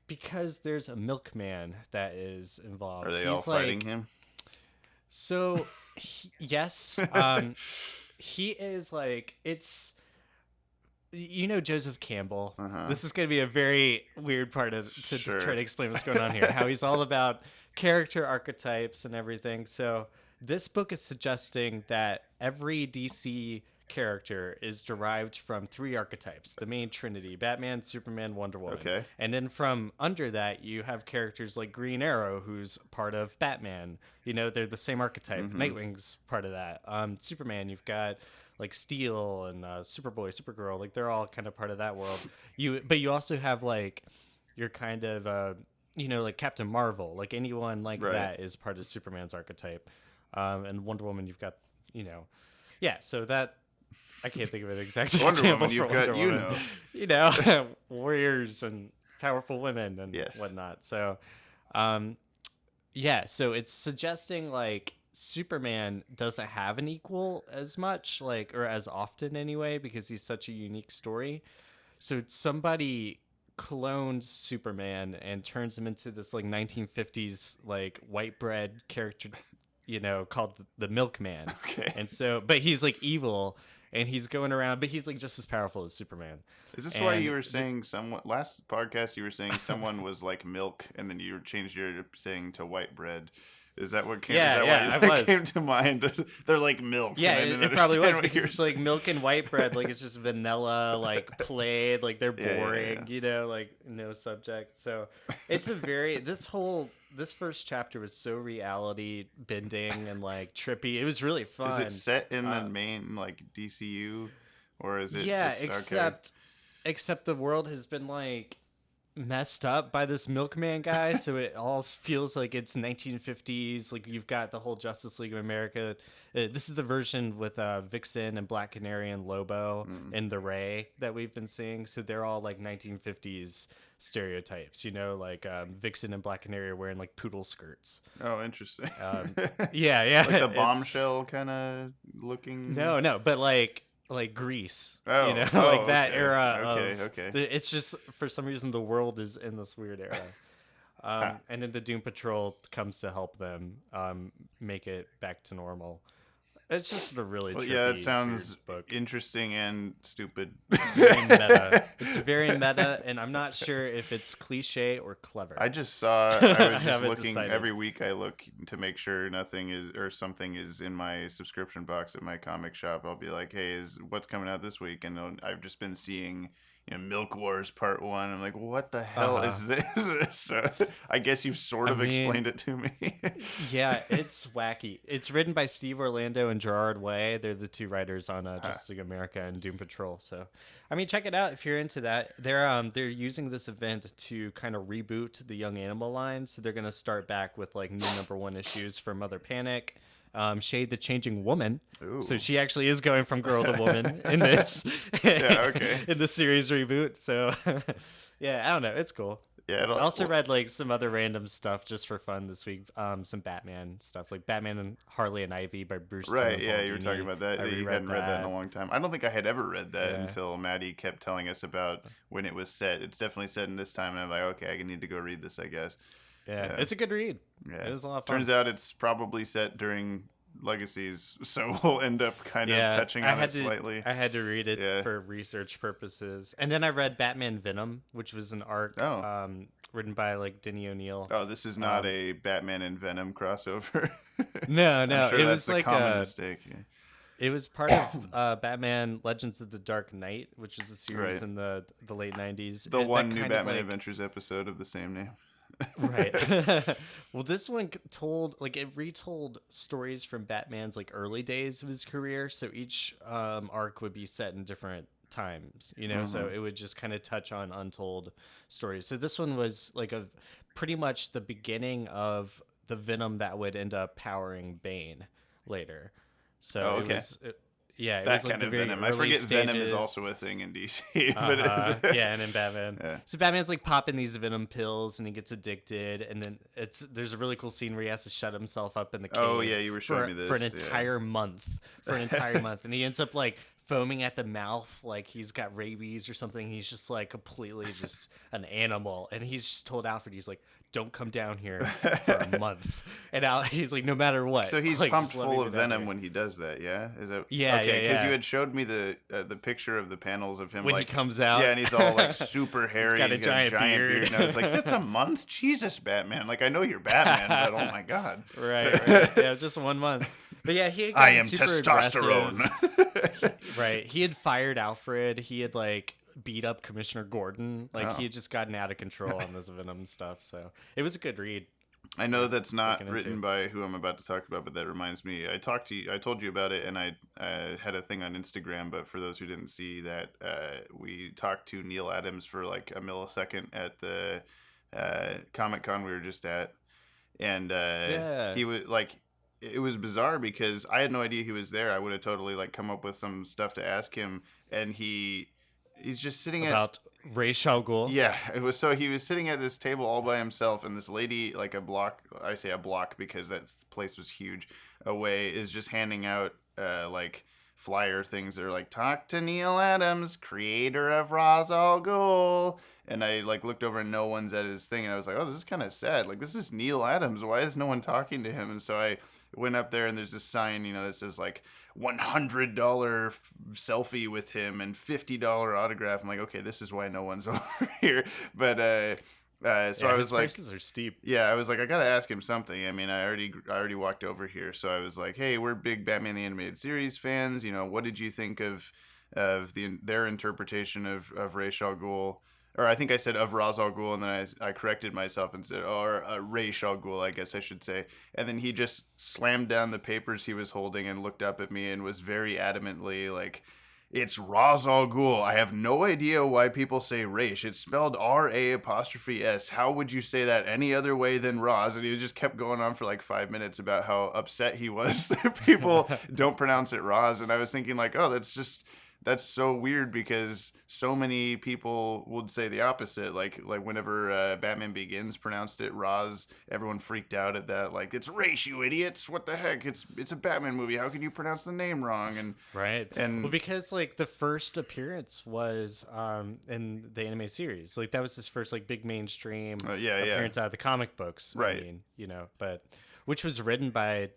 Because there's a milkman that is involved. Are they all fighting him? So, yes. He is like, it's... Joseph Campbell. Uh-huh. This is going to be a very weird part to try to explain what's going on here. How he's all about character archetypes and everything. So this book is suggesting that every DC character is derived from 3 archetypes. The main trinity: Batman, Superman, Wonder Woman. Okay. And then from under that, you have characters like Green Arrow, who's part of Batman. They're the same archetype. Mm-hmm. Nightwing's part of that. Superman, you've got... like Steel and Superboy, Supergirl, like they're all kind of part of that world. But you also have like your kind of like Captain Marvel, like anyone like that is part of Superman's archetype. And Wonder Woman, you've got, so that I can't think of an exact Wonder example Woman, you've for got, Wonder Woman. Warriors and powerful women and whatnot. So, so it's suggesting like Superman doesn't have an equal as much, like, or as often anyway, because he's such a unique story. So somebody clones Superman and turns him into this like 1950s like white bread character, called the Milkman. Okay. And so, but he's like evil and he's going around, but he's like just as powerful as Superman. Is this why you were saying someone last podcast? You were saying someone was like milk, and then you changed your saying to white bread. Is that what came? Came to mind? They're like milk. Yeah, it probably was because it's like milk and white bread. Like it's just vanilla, like plain. Like they're boring. Like no subject. So it's a very this first chapter was so reality bending and like trippy. It was really fun. Is it set in the main like DCU, or is it? Yeah, except the world has been like messed up by this milkman guy, so it all feels like it's 1950s. Like you've got the whole Justice League of America. This is the version with Vixen and Black Canary and Lobo and the Ray that we've been seeing. So they're all like 1950s stereotypes, like Vixen and Black Canary are wearing like poodle skirts. Oh, interesting. Yeah. Like the bombshell kind of looking. No, but like Grease, that era of it's just for some reason the world is in this weird era. And then the Doom Patrol comes to help them make it back to normal. It's just a really trippy, it sounds book. Interesting and stupid. Very meta. It's very meta, and I'm not sure if it's cliche or clever. I was just looking decided. Every week. I look to make sure nothing is or something is in my subscription box at my comic shop. I'll be like, hey, what's coming out this week? And I've just been seeing Milk Wars Part 1. I'm like, what the hell is this? So I guess you've sort of explained it to me. Yeah, it's wacky. It's written by Steve Orlando and Gerard Way. They're the two writers on Justice League America and Doom Patrol. So, check it out if you're into that. They're using this event to kind of reboot the Young Animal line. So they're going to start back with like new #1 issues for Mother Panic. Shade the Changing Woman. Ooh. So she actually is going from girl to woman in this in the series reboot. So I don't know, it's cool. I also read like some other random stuff just for fun this week. Some Batman stuff, like Batman and Harley and Ivy by Bruce Timm. Right, you were talking about that. You hadn't read that in a long time. I don't think I had ever read that until Maddie kept telling us about when it was set. It's definitely set in this time, and I'm like, okay, I need to go read this, I guess. Yeah, it's a good read. Yeah, it was a lot of fun. Turns out it's probably set during Legacies, so we'll end up kind of touching on it slightly. I had to read it for research purposes. And then I read Batman Venom, which was an arc written by like Dini O'Neill. Oh, this is not a Batman and Venom crossover. No, I'm sure it that's was like common mistake. Yeah. It was part of Batman Legends of the Dark Knight, which was a series in the late 90s. The one new Batman Adventures episode of the same name. Right. Well, this one retold stories from Batman's like early days of his career. So each arc would be set in different times, so it would just kind of touch on untold stories. So this one was like pretty much the beginning of the Venom that would end up powering Bane later. So it was that was like kind of Venom. I forget Venom is also a thing in DC. And in Batman. Yeah. So Batman's like popping these Venom pills and he gets addicted, and then there's a really cool scene where he has to shut himself up in the cave. Oh yeah, you were showing me this for an entire month. And he ends up like foaming at the mouth like he's got rabies or something. He's just like completely just an animal, and he's just told Alfred, he's like, don't come down here for a month. And he's like, no matter what. So he's like, pumped full of venom when he does that, yeah? Is it? Yeah, okay, because you had showed me the picture of the panels of him when like, he comes out. Yeah, and he's all like super hairy. He's got a giant beard. And I was like, that's a month? Jesus, Batman. Like, I know you're Batman, but oh my God. Right. Yeah, just 1 month. But yeah, he had I am super testosterone. Right. He had fired Alfred. He had like beat up Commissioner Gordon. Like he had just gotten out of control on this Venom stuff. So it was a good read. I know that's not written by who I'm about to talk about, but that reminds me. I told you about it, and I had a thing on Instagram. But for those who didn't see that, we talked to Neil Adams for like a millisecond at the Comic-Con we were just at, and he was like, it was bizarre because I had no idea he was there. I would have totally like come up with some stuff to ask him, and he's just sitting about Ra's al Ghul. Yeah, it was. So he was sitting at this table all by himself, and this lady, like a block, I say a block because that place was huge away, is just handing out like flyer things that are like, talk to Neil Adams, creator of Ra's al Ghul. And I like looked over and no one's at his thing, and I was like, oh, this is kind of sad. Like, this is Neil Adams. Why is no one talking to him? And so I went up there, and there's this sign, that says like $100 selfie with him and $50 autograph. I'm like, okay, this is why no one's over here. But so I was like, prices are steep. Yeah, I was like, I gotta ask him something. I mean, I already walked over here, so I was like, hey, we're big Batman the Animated Series fans. What did you think of their interpretation of Ra's al Ghul? Or I think I said of Ra's al Ghul, and then I corrected myself and said, or Ra's al Ghul, I guess I should say. And then he just slammed down the papers he was holding and looked up at me and was very adamantly like, it's Ra's al Ghul. I have no idea why people say Ra's. It's spelled R-A''S. How would you say that any other way than Ra's? And he just kept going on for like 5 minutes about how upset he was that people don't pronounce it Ra's. And I was thinking like, oh, that's so weird because so many people would say the opposite. Like whenever Batman Begins pronounced it Ra's, everyone freaked out at that. Like, it's Ra's, you idiots! What the heck? It's a Batman movie. How can you pronounce the name wrong? And right. And well, because like the first appearance was in the anime series. Like that was his first like big mainstream appearance out of the comic books. Right. I mean, but which was written by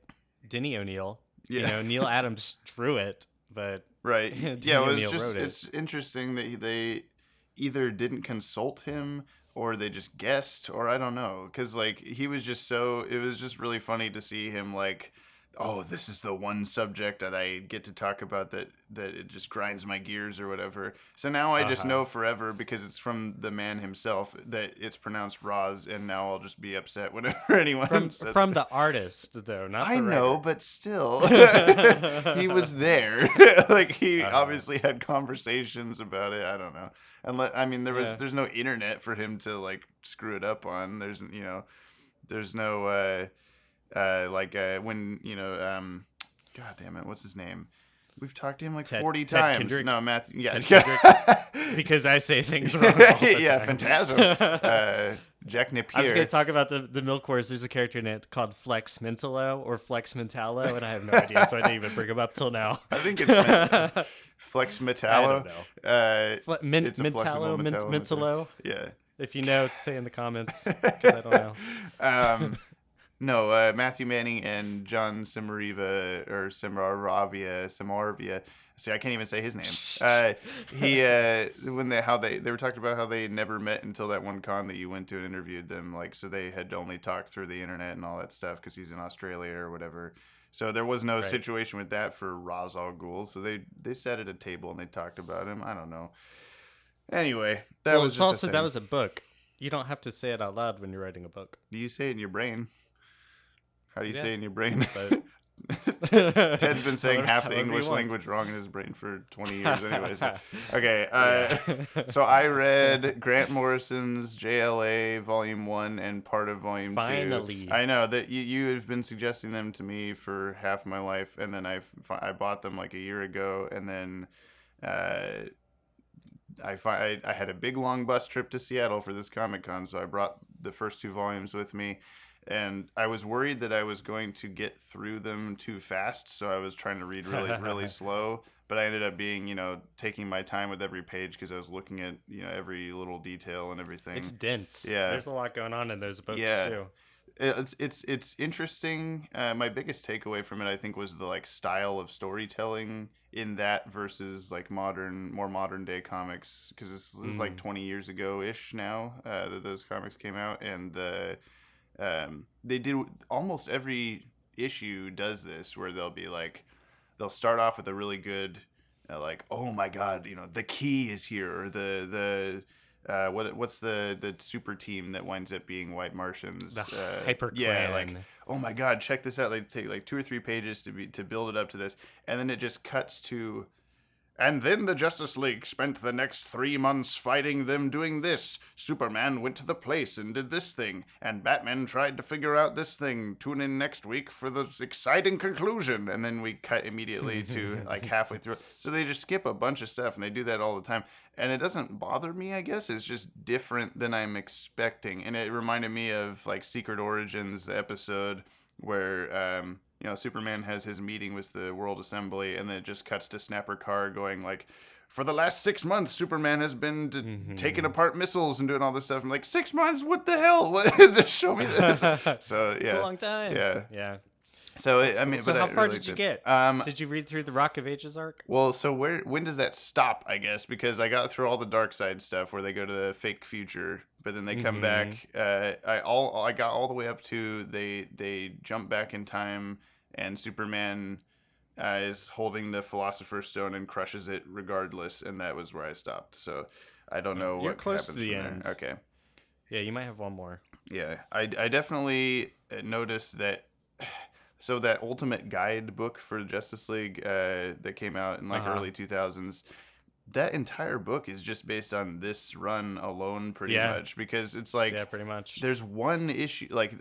Dini O'Neill. Yeah. Neil Adams drew it, but. Right. Dini Yeah, O'Neill it's interesting that they either didn't consult him or they just guessed, or I don't know, because like it was just really funny to see him like, oh, this is the one subject that I get to talk about that it just grinds my gears or whatever. So now I just know forever, because it's from the man himself, that it's pronounced Ra's, and now I'll just be upset whenever anyone says from the artist though, not the I know, writer. but still, he was there. Like he obviously had conversations about it. I don't know. I mean, there's no internet for him to like screw it up on. There's no when God damn it, what's his name? We've talked to him like 40 times. Kendrick? No, Matthew. Yeah, Because I say things wrong all the time. Phantasm. Jack Napier. I was going to talk about the Milk Wars. There's a character in it called Flex Mentalo or Flex Mentalo, and I have no idea, so I didn't even bring him up till now. I think it's Flex Metallo. I don't know. It's a flexible Mentalo. Yeah. If you know, say in the comments, because I don't know. No, Matthew Manning and John Cimaravia, or Cimaravia. See, I can't even say his name. When they were talking about how they never met until that one con that you went to and interviewed them, like, so they had only talked through the internet and all that stuff because he's in Australia or whatever. So there was no situation with that for Ra's al Ghul. So they sat at a table and they talked about him. I don't know. Anyway, that was a book. You don't have to say it out loud when you're writing a book. You say it in your brain. How do you say it in your brain? But... Ted's been saying half the English language wrong in his brain for 20 years anyways. Okay, so I read Grant Morrison's JLA Volume 1 and part of Volume 2. Finally. I know that you have been suggesting them to me for half my life, and then I bought them like a year ago, and then I had a big long bus trip to Seattle for this Comic-Con, so I brought the first 2 volumes with me. And I was worried that I was going to get through them too fast, so I was trying to read really, really slow. But I ended up being, taking my time with every page because I was looking at, every little detail and everything. It's dense. Yeah, there's a lot going on in those books too. It's interesting. My biggest takeaway from it, I think, was the like style of storytelling in that versus like more modern day comics, because this is like 20 years ago ish now that those comics came out, and they do almost every issue does this where they'll start off with a really good like, oh my god, the key is here, or what's the super team that winds up being White Martians, the Hyper Clan. Yeah, like, oh my god, check this out. They take like 2 or 3 pages to build it up to this, and then it just cuts to And then the Justice League spent the next 3 months fighting them doing this. Superman went to the place and did this thing. And Batman tried to figure out this thing. Tune in next week for the exciting conclusion. And then we cut immediately to like halfway through. So they just skip a bunch of stuff, and they do that all the time. And it doesn't bother me, I guess. It's just different than I'm expecting. And it reminded me of like Secret Origins, the episode where Superman has his meeting with the World Assembly, and then it just cuts to Snapper Carr going like, for the last 6 months, Superman has been taking apart missiles and doing all this stuff. I'm like, 6 months? What the hell? What? Just show me this. So yeah, it's a long time. Yeah. So So how far did you get? Did you read through the Rock of Ages arc? Well, so when does that stop? I guess because I got through all the dark side stuff where they go to the fake future, but then they come back. I got all the way up to they jump back in time, and Superman is holding the Philosopher's Stone and crushes it regardless, and that was where I stopped. So I don't know You're what close happens to the from end. there. Okay. Yeah, you might have one more. Yeah, I definitely noticed that. So that Ultimate Guide book for Justice League that came out in like early 2000s, that entire book is just based on this run alone pretty much, because it's like pretty much. There's one issue like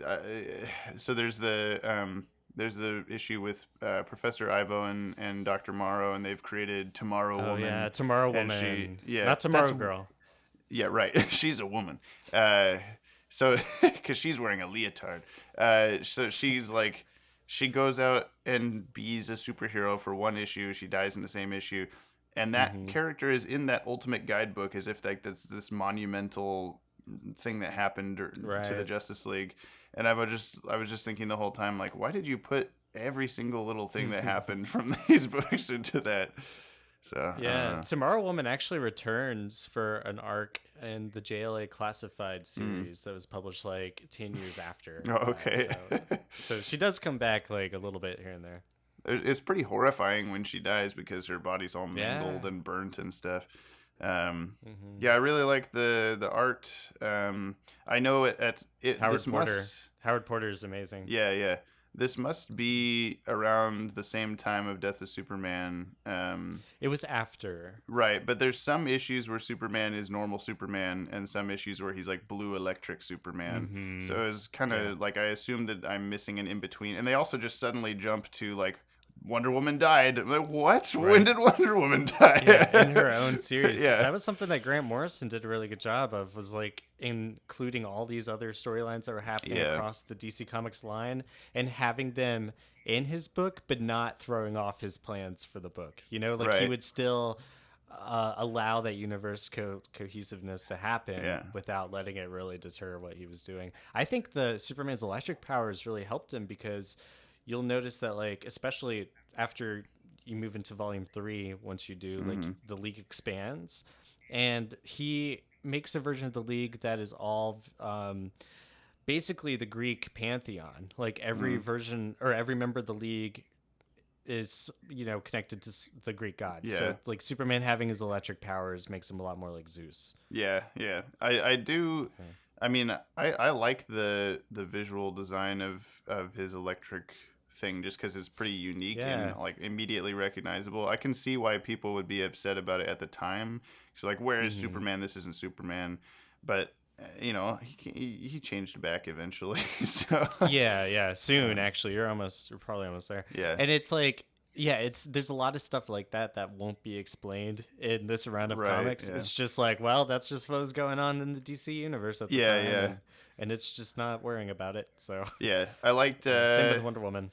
so there's the issue with Professor Ivo and Dr. Morrow, and they've created Tomorrow Woman. Yeah, Tomorrow Woman. Not Tomorrow Girl. Yeah, right. She's a woman. So because she's wearing a leotard. So she's like, she goes out and be's a superhero for one issue. She dies in the same issue. And that character is in that Ultimate Guidebook as if like that's this monumental thing that happened to the Justice League. And I was just thinking the whole time, like, why did you put every single little thing that happened from these books into that? So yeah, Tomorrow Woman actually returns for an arc in the JLA Classified series that was published like 10 years after. Oh, okay. So she does come back like a little bit here and there. It's pretty horrifying when she dies because her body's all mangled and burnt and stuff. Yeah, I really like the art. I know Howard Porter is amazing. Yeah. This must be around the same time of Death of Superman. It was after. Right, but there's some issues where Superman is normal Superman and some issues where he's like blue electric Superman. So it's kind of like I assume that I'm missing an in-between. And they also just suddenly jump to like Wonder Woman died. I'm like, what? Right. When did Wonder Woman die? Yeah, in her own series. That was something that Grant Morrison did a really good job of, was like including all these other storylines that were happening across the DC Comics line and having them in his book, but not throwing off his plans for the book. You know, like he would still allow that universe cohesiveness to happen without letting it really deter what he was doing. I think the Superman's electric powers really helped him, because you'll notice that, like, especially after you move into volume 3, once you do, like, the League expands, and he makes a version of the League that is all basically the Greek pantheon. Like, every version or every member of the League is, you know, connected to the Greek gods. Yeah. So, like, Superman having his electric powers makes him a lot more like Zeus. Yeah. I do. I mean, I like the visual design of his electric thing, just because it's pretty unique and like immediately recognizable. I can see why people would be upset about it at the time. So like, where is Superman? This isn't Superman. But you know, he changed back eventually. So soon actually. You're probably almost there. Yeah. And it's like, there's a lot of stuff like that won't be explained in this round of comics. It's just like, well, that's just what was going on in the DC universe at the time. And it's just not worrying about it. So I liked same with Wonder Woman.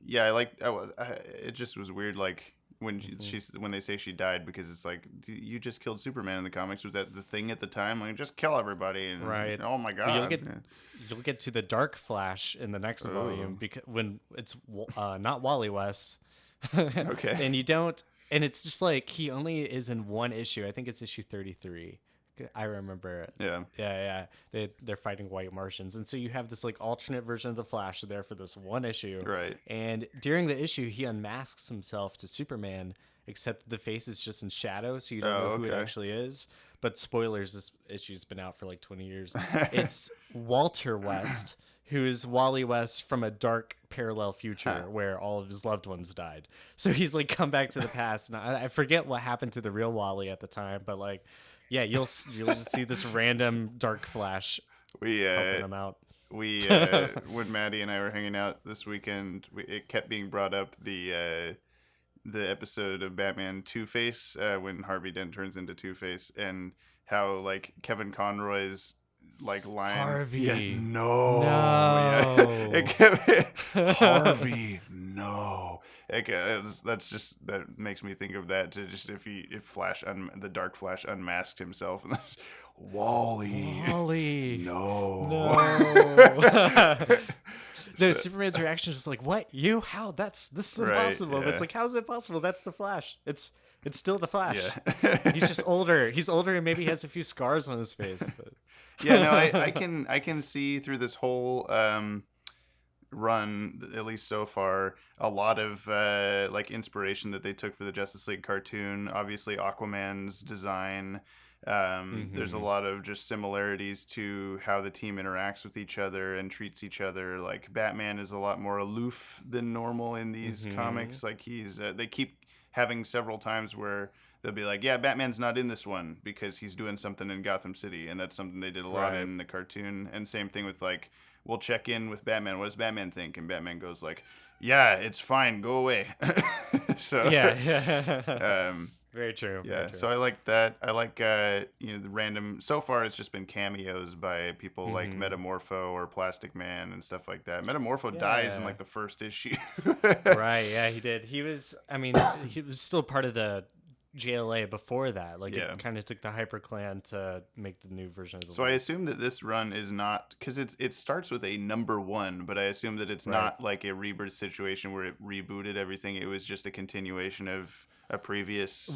Yeah, I liked. It just was weird, like when when they say she died, because it's like, you just killed Superman in the comics. Was that the thing at the time? Like, just kill everybody. And, oh my god. Well, you'll get to the Dark Flash in the next volume, because when it's not Wally West. Okay. And you don't, and it's just like, he only is in one issue. I think it's issue 33. I remember it. Yeah. They're fighting white Martians, and so you have this like alternate version of the Flash there for this one issue. Right. And during the issue, he unmasks himself to Superman, except the face is just in shadow, so you don't know who it actually is. But spoilers, this issue's been out for like 20 years. It's Walter West, who is Wally West from a dark parallel future where all of his loved ones died. So he's like come back to the past, and I forget what happened to the real Wally at the time, but like, yeah, you'll just see this random dark flash helping him out. We when Maddie and I were hanging out this weekend, it kept being brought up the episode of Batman Two-Face when Harvey Dent turns into Two-Face, and how like Kevin Conroy's like line, Harvey, no, no. It kept, Harvey, no. That makes me think of that. To just if the Dark Flash unmasked himself. Wally, no. No, Superman's reaction is just like, "What? You? How? This is impossible." Yeah. It's like, how's it possible? That's the Flash. It's still the Flash. Yeah. He's just older. He's older and maybe has a few scars on his face. But Yeah, no, I can see through this whole run, at least so far, a lot of like inspiration that they took for the Justice League cartoon. Obviously, Aquaman's design. There's a lot of just similarities to how the team interacts with each other and treats each other. Like Batman is a lot more aloof than normal in these comics. Like he's they keep having several times where they'll be like, yeah, Batman's not in this one because he's doing something in Gotham City, and that's something they did a lot in the cartoon. And same thing with like, we'll check in with Batman. What does Batman think? And Batman goes like, yeah, it's fine, go away. So yeah. Very true. Yeah, very true. so I like that. I like the random. So far, it's just been cameos by people like Metamorpho or Plastic Man and stuff like that. Metamorpho dies in like the first issue. Right? Yeah, he did. He was. I mean, he was still part of the JLA before that. Like, it kind of took the Hyper Clan to make the new version of the. So I assume that this run is not, because it starts with a #1, but I assume that it's not like a rebirth situation where it rebooted everything. It was just a continuation of a previous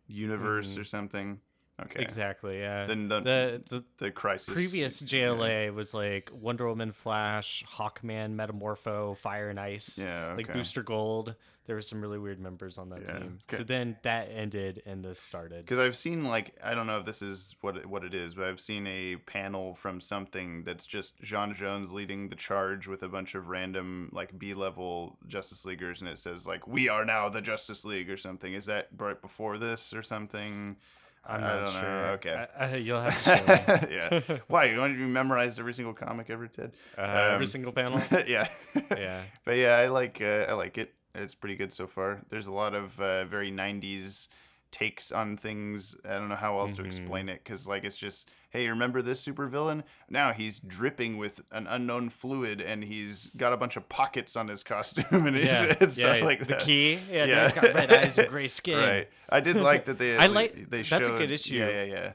universe or something. Okay. Exactly. Yeah. Then the crisis. Previous JLA was like Wonder Woman, Flash, Hawkman, Metamorpho, Fire and Ice. Yeah. Okay. Like Booster Gold. There were some really weird members on that team. Okay. So then that ended and this started. Because I've seen, like, I don't know if this is what it is, but I've seen a panel from something that's just J'onn J'onzz leading the charge with a bunch of random, like, B-level Justice Leaguers, and it says, like, we are now the Justice League or something. Is that right before this or something? I'm not sure. Know. Okay. You'll have to show me. Yeah. Why? You want to be memorized every single comic ever, Ted? Every single panel? Yeah. Yeah. But yeah, I like it. It's pretty good so far. There's a lot of very 90s takes on things. I don't know how else to explain it, because like it's just, hey, remember this supervillain? Now he's dripping with an unknown fluid, and he's got a bunch of pockets on his costume, and and stuff like that. The key, he's got red eyes and gray skin. Right. I did like that they. They showed, that's a good issue. Yeah.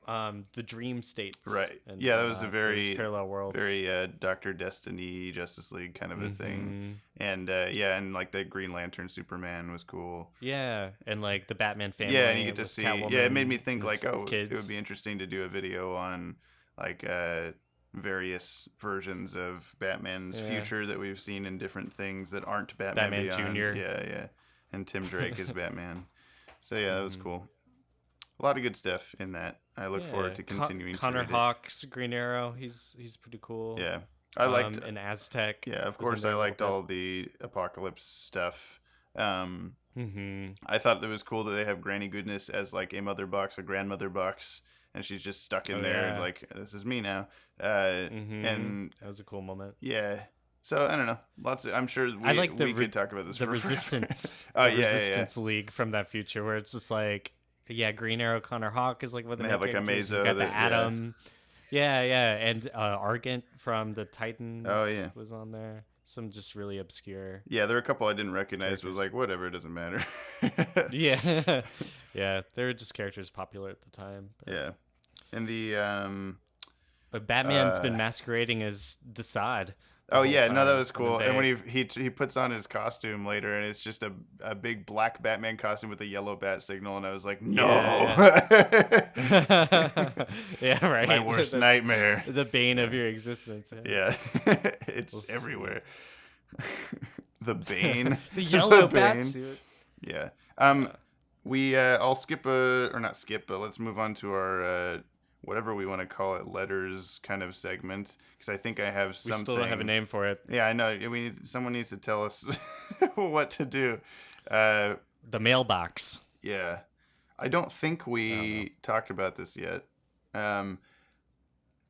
The dream states. Right. And, that was a very parallel worlds. Very Dr. Destiny, Justice League kind of a thing. And and like the Green Lantern Superman was cool. Yeah, and like the Batman family. Yeah, and you get to see. Catwoman, it made me think like, kids. It would be interesting to do a video on like various versions of Batman's future that we've seen in different things that aren't Batman Beyond. Jr. Yeah. And Tim Drake is Batman. So yeah, that was cool. A lot of good stuff in that. I look forward to continuing. Connor to Hawk's Green Arrow. He's pretty cool. Yeah, I liked an Aztec. Yeah, of course I liked all the Apocalypse stuff. I thought it was cool that they have Granny Goodness as like a mother box, a grandmother box, and she's just stuck in there and like, this is me now. And that was a cool moment. Yeah. So I don't know. I'm sure we could talk about this. The Resistance. Resistance League from that future, where it's just like. Yeah, Green Arrow, Connor Hawk is like what they have, like a Mazo. You got the Atom. Yeah, and Argent from the Titans was on there. Some just really obscure. Yeah, there were a couple I didn't recognize. Characters. Was like, whatever, it doesn't matter. Yeah. Yeah, they were just characters popular at the time. But. Yeah. And the... But Batman's been masquerading as Desaad. Oh yeah, no, that was cool. And when he puts on his costume later, and it's just a big black Batman costume with a yellow bat signal, and I was like, no. Yeah, right. My worst nightmare. The bane of your existence. Yeah, it's everywhere. The bane. The yellow bat suit. Yeah. I'll skip but let's move on to our whatever we want to call it, letters kind of segment, because I think I have something. We still don't have a name for it. Yeah, I know. Someone needs to tell us what to do. The mailbox. Yeah. I don't think we talked about this yet.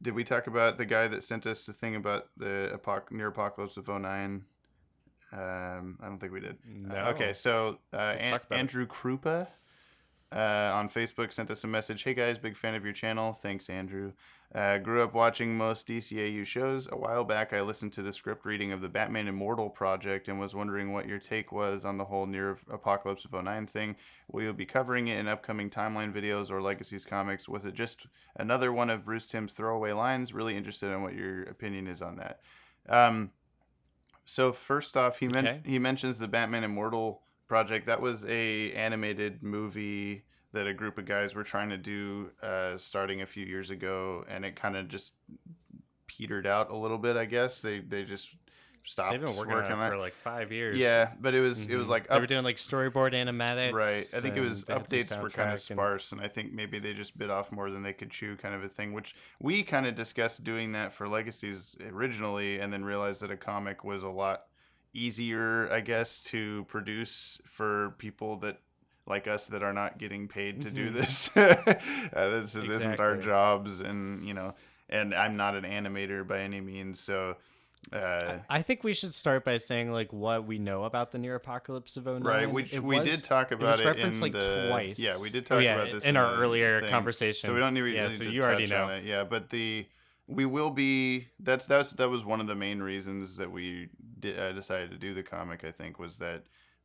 Did we talk about the guy that sent us the thing about the near apocalypse of 09? I don't think we did. No. Okay, so Andrew Krupa on Facebook sent us a message. Hey guys, big fan of your channel. Thanks, Andrew. Grew up watching most DCAU shows. A while back, I listened to the script reading of the Batman Immortal project and was wondering what your take was on the whole near apocalypse of 09 thing. Will you be covering it in upcoming timeline videos or Legacies comics? Was it just another one of Bruce Timm's throwaway lines? Really interested in what your opinion is on that. So first off, he mentions the Batman Immortal project. That was a animated movie that a group of guys were trying to do starting a few years ago, and it kind of just petered out a little bit, I guess. They just stopped. They've been working on it for like 5 years. Yeah, but it was like they were doing like storyboard animatics. Right. I think it was updates were kind of sparse, and I think maybe they just bit off more than they could chew, kind of a thing, which we kind of discussed doing that for Legacies originally, and then realized that a comic was a lot easier, I guess, to produce for people that like us that are not getting paid to do this. This isn't our jobs, and and I'm not an animator by any means, so I think we should start by saying like what we know about the near apocalypse of 09. Right, we did talk about it referenced in twice. Yeah, we did talk about this in our earlier conversation. So we don't need so to you touch already know. on it. Yeah, but we will be. That was one of the main reasons that we decided to do the comic. I think was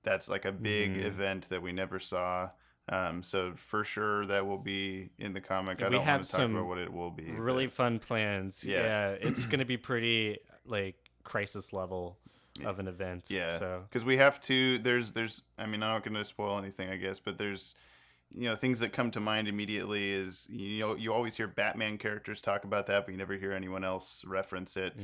that's like a big event that we never saw. So for sure that will be in the comic. I don't want to talk about what it will be. Really fun plans. Yeah, it's going to be pretty like crisis level of an event. Yeah. So because we have to. There's. I mean, I'm not going to spoil anything, I guess, but there's. Things that come to mind immediately is you always hear Batman characters talk about that, but you never hear anyone else reference it.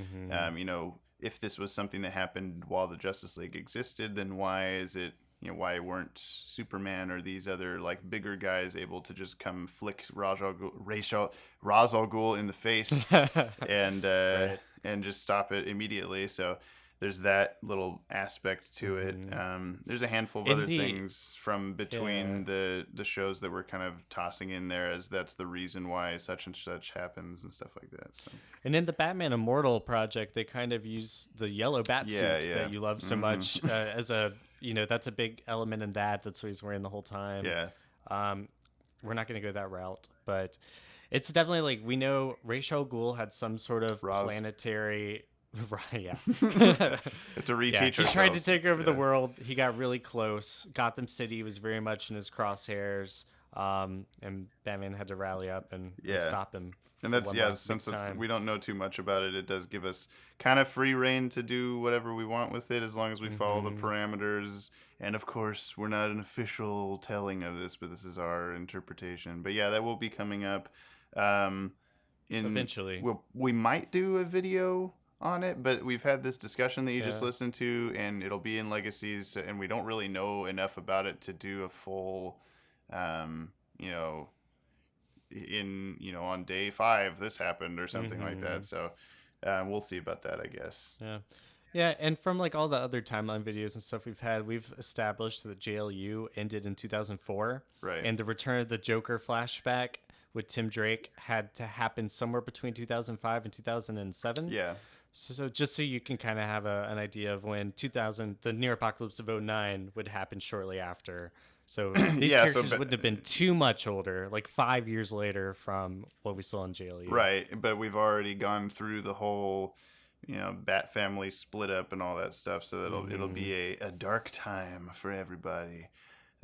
If this was something that happened while the Justice League existed, then why is it? Why weren't Superman or these other like bigger guys able to just come flick Ra's al Ghul in the face and right. and just stop it immediately? So there's that little aspect to it. There's a handful of other things from between the shows that we're kind of tossing in there as that's the reason why such and such happens and stuff like that. So. And in the Batman Immortal project, they kind of use the yellow bat suit that you love so much as a, that's a big element in that. That's what he's wearing the whole time. Yeah. We're not going to go that route, but it's definitely like we know Ra's al Ghul had some sort of planetary... Right, yeah. Have to reteach ourselves. He tried to take over the world. He got really close. Gotham City was very much in his crosshairs, and Batman had to rally up and stop him. And that's since we don't know too much about it, it does give us kind of free reign to do whatever we want with it as long as we follow the parameters. And of course, we're not an official telling of this, but this is our interpretation. But yeah, that will be coming up. Eventually, we might do a video on it, but we've had this discussion that you just listened to, and it'll be in Legacies, and we don't really know enough about it to do a full on day 5 this happened or something like that. So we'll see about that, I guess. Yeah, and from like all the other timeline videos and stuff we've established that JLU ended in 2004, right? And the Return of the Joker flashback with Tim Drake had to happen somewhere between 2005 and 2007. Yeah. So just so you can kind of have an idea of when the near apocalypse of 09 would happen shortly after. So these characters wouldn't have been too much older, like 5 years later from what we saw in JLU. Right, but we've already gone through the whole, Bat family split up and all that stuff, so that it'll be a dark time for everybody.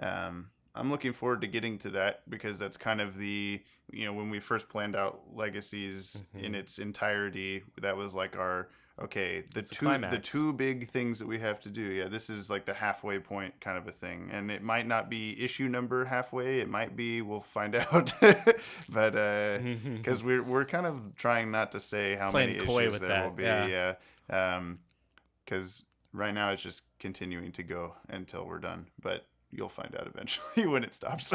I'm looking forward to getting to that because that's kind of the, when we first planned out Legacies in its entirety, that was like the two big things that we have to do. Yeah, this is like the halfway point kind of a thing. And it might not be issue number halfway. It might be, we'll find out. But because we're kind of trying not to say how many issues there will be. Yeah. Because right now it's just continuing to go until we're done. But you'll find out eventually when it stops.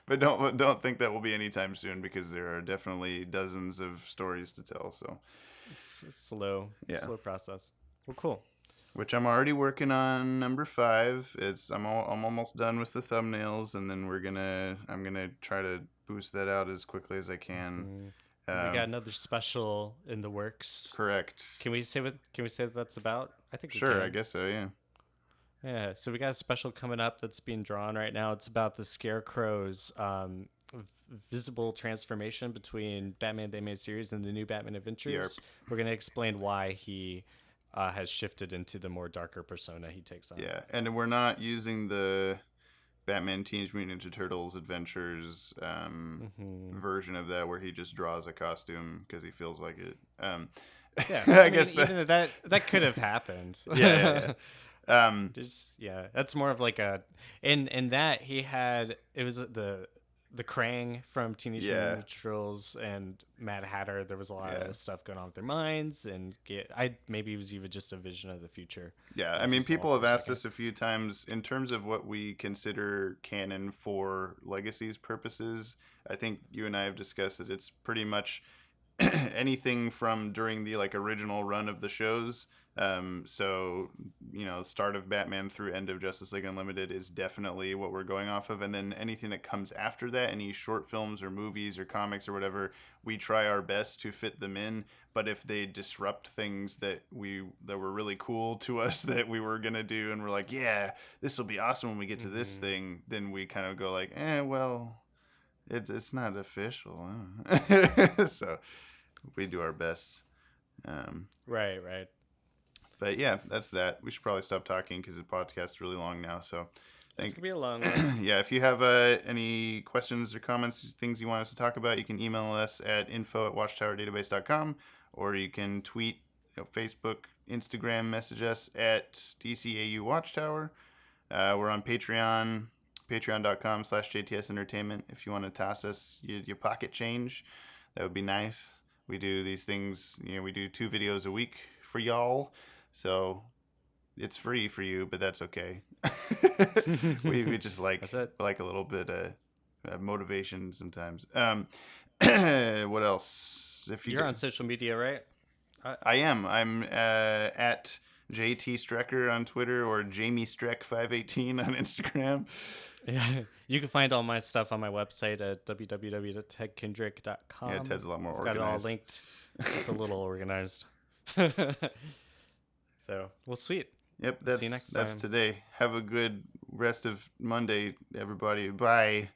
But don't think that will be anytime soon, because there are definitely dozens of stories to tell. So it's slow process. Well, cool. Which I'm already working on number 5. I'm almost done with the thumbnails, and then I'm gonna try to boost that out as quickly as I can. We got another special in the works. Correct. Can we say what that's about? I think Sure. we can. I guess so. Yeah. Yeah, so we got a special coming up that's being drawn right now. It's about the Scarecrow's visible transformation between Batman the Animated Series and the New Batman Adventures. Yep. We're going to explain why he has shifted into the more darker persona he takes on. Yeah, and we're not using the Batman Teenage Mutant Ninja Turtles Adventures version of that where he just draws a costume because he feels like it. Yeah, I guess even that could have happened. Yeah. That's more of like a in that he had it was the Krang from Teenage Mutant Ninja Turtles and Mad Hatter. There was a lot of stuff going on with their minds, and maybe it was even just a vision of the future. Yeah, I mean, people have asked us a few times in terms of what we consider canon for Legacies purposes. I think you and I have discussed that it's pretty much anything from during the original run of the shows. So, start of Batman through end of Justice League Unlimited is definitely what we're going off of. And then anything that comes after that, any short films or movies or comics or whatever, we try our best to fit them in. But if they disrupt things that were really cool to us that we were going to do, and we're like, yeah, this will be awesome when we get to this thing, then we kind of go like, well, it's not official. So we do our best. Right. But yeah, that's that. We should probably stop talking because the podcast's really long now. So it's gonna be a long one. Yeah, if you have any questions or comments, things you want us to talk about, you can email us at info@watchtowerdatabase.com, or you can tweet, Facebook, Instagram, message us at DCAU Watchtower. We're on Patreon, patreon.com/JTS Entertainment. If you want to toss us your pocket change, that would be nice. We do these things, we do 2 videos a week for y'all. So it's free for you, but that's okay. we just like a little bit of motivation sometimes. What else? If you're on social media, right? I am. I'm at JT Strecker on Twitter, or Jamie Streck 518 on Instagram. Yeah, you can find all my stuff on my website at www.tedkendrick.com. Yeah, Ted's a lot more organized. Got it all linked. It's a little organized. So, well, sweet. Yep, see you next time. That's today. Have a good rest of Monday, everybody. Bye.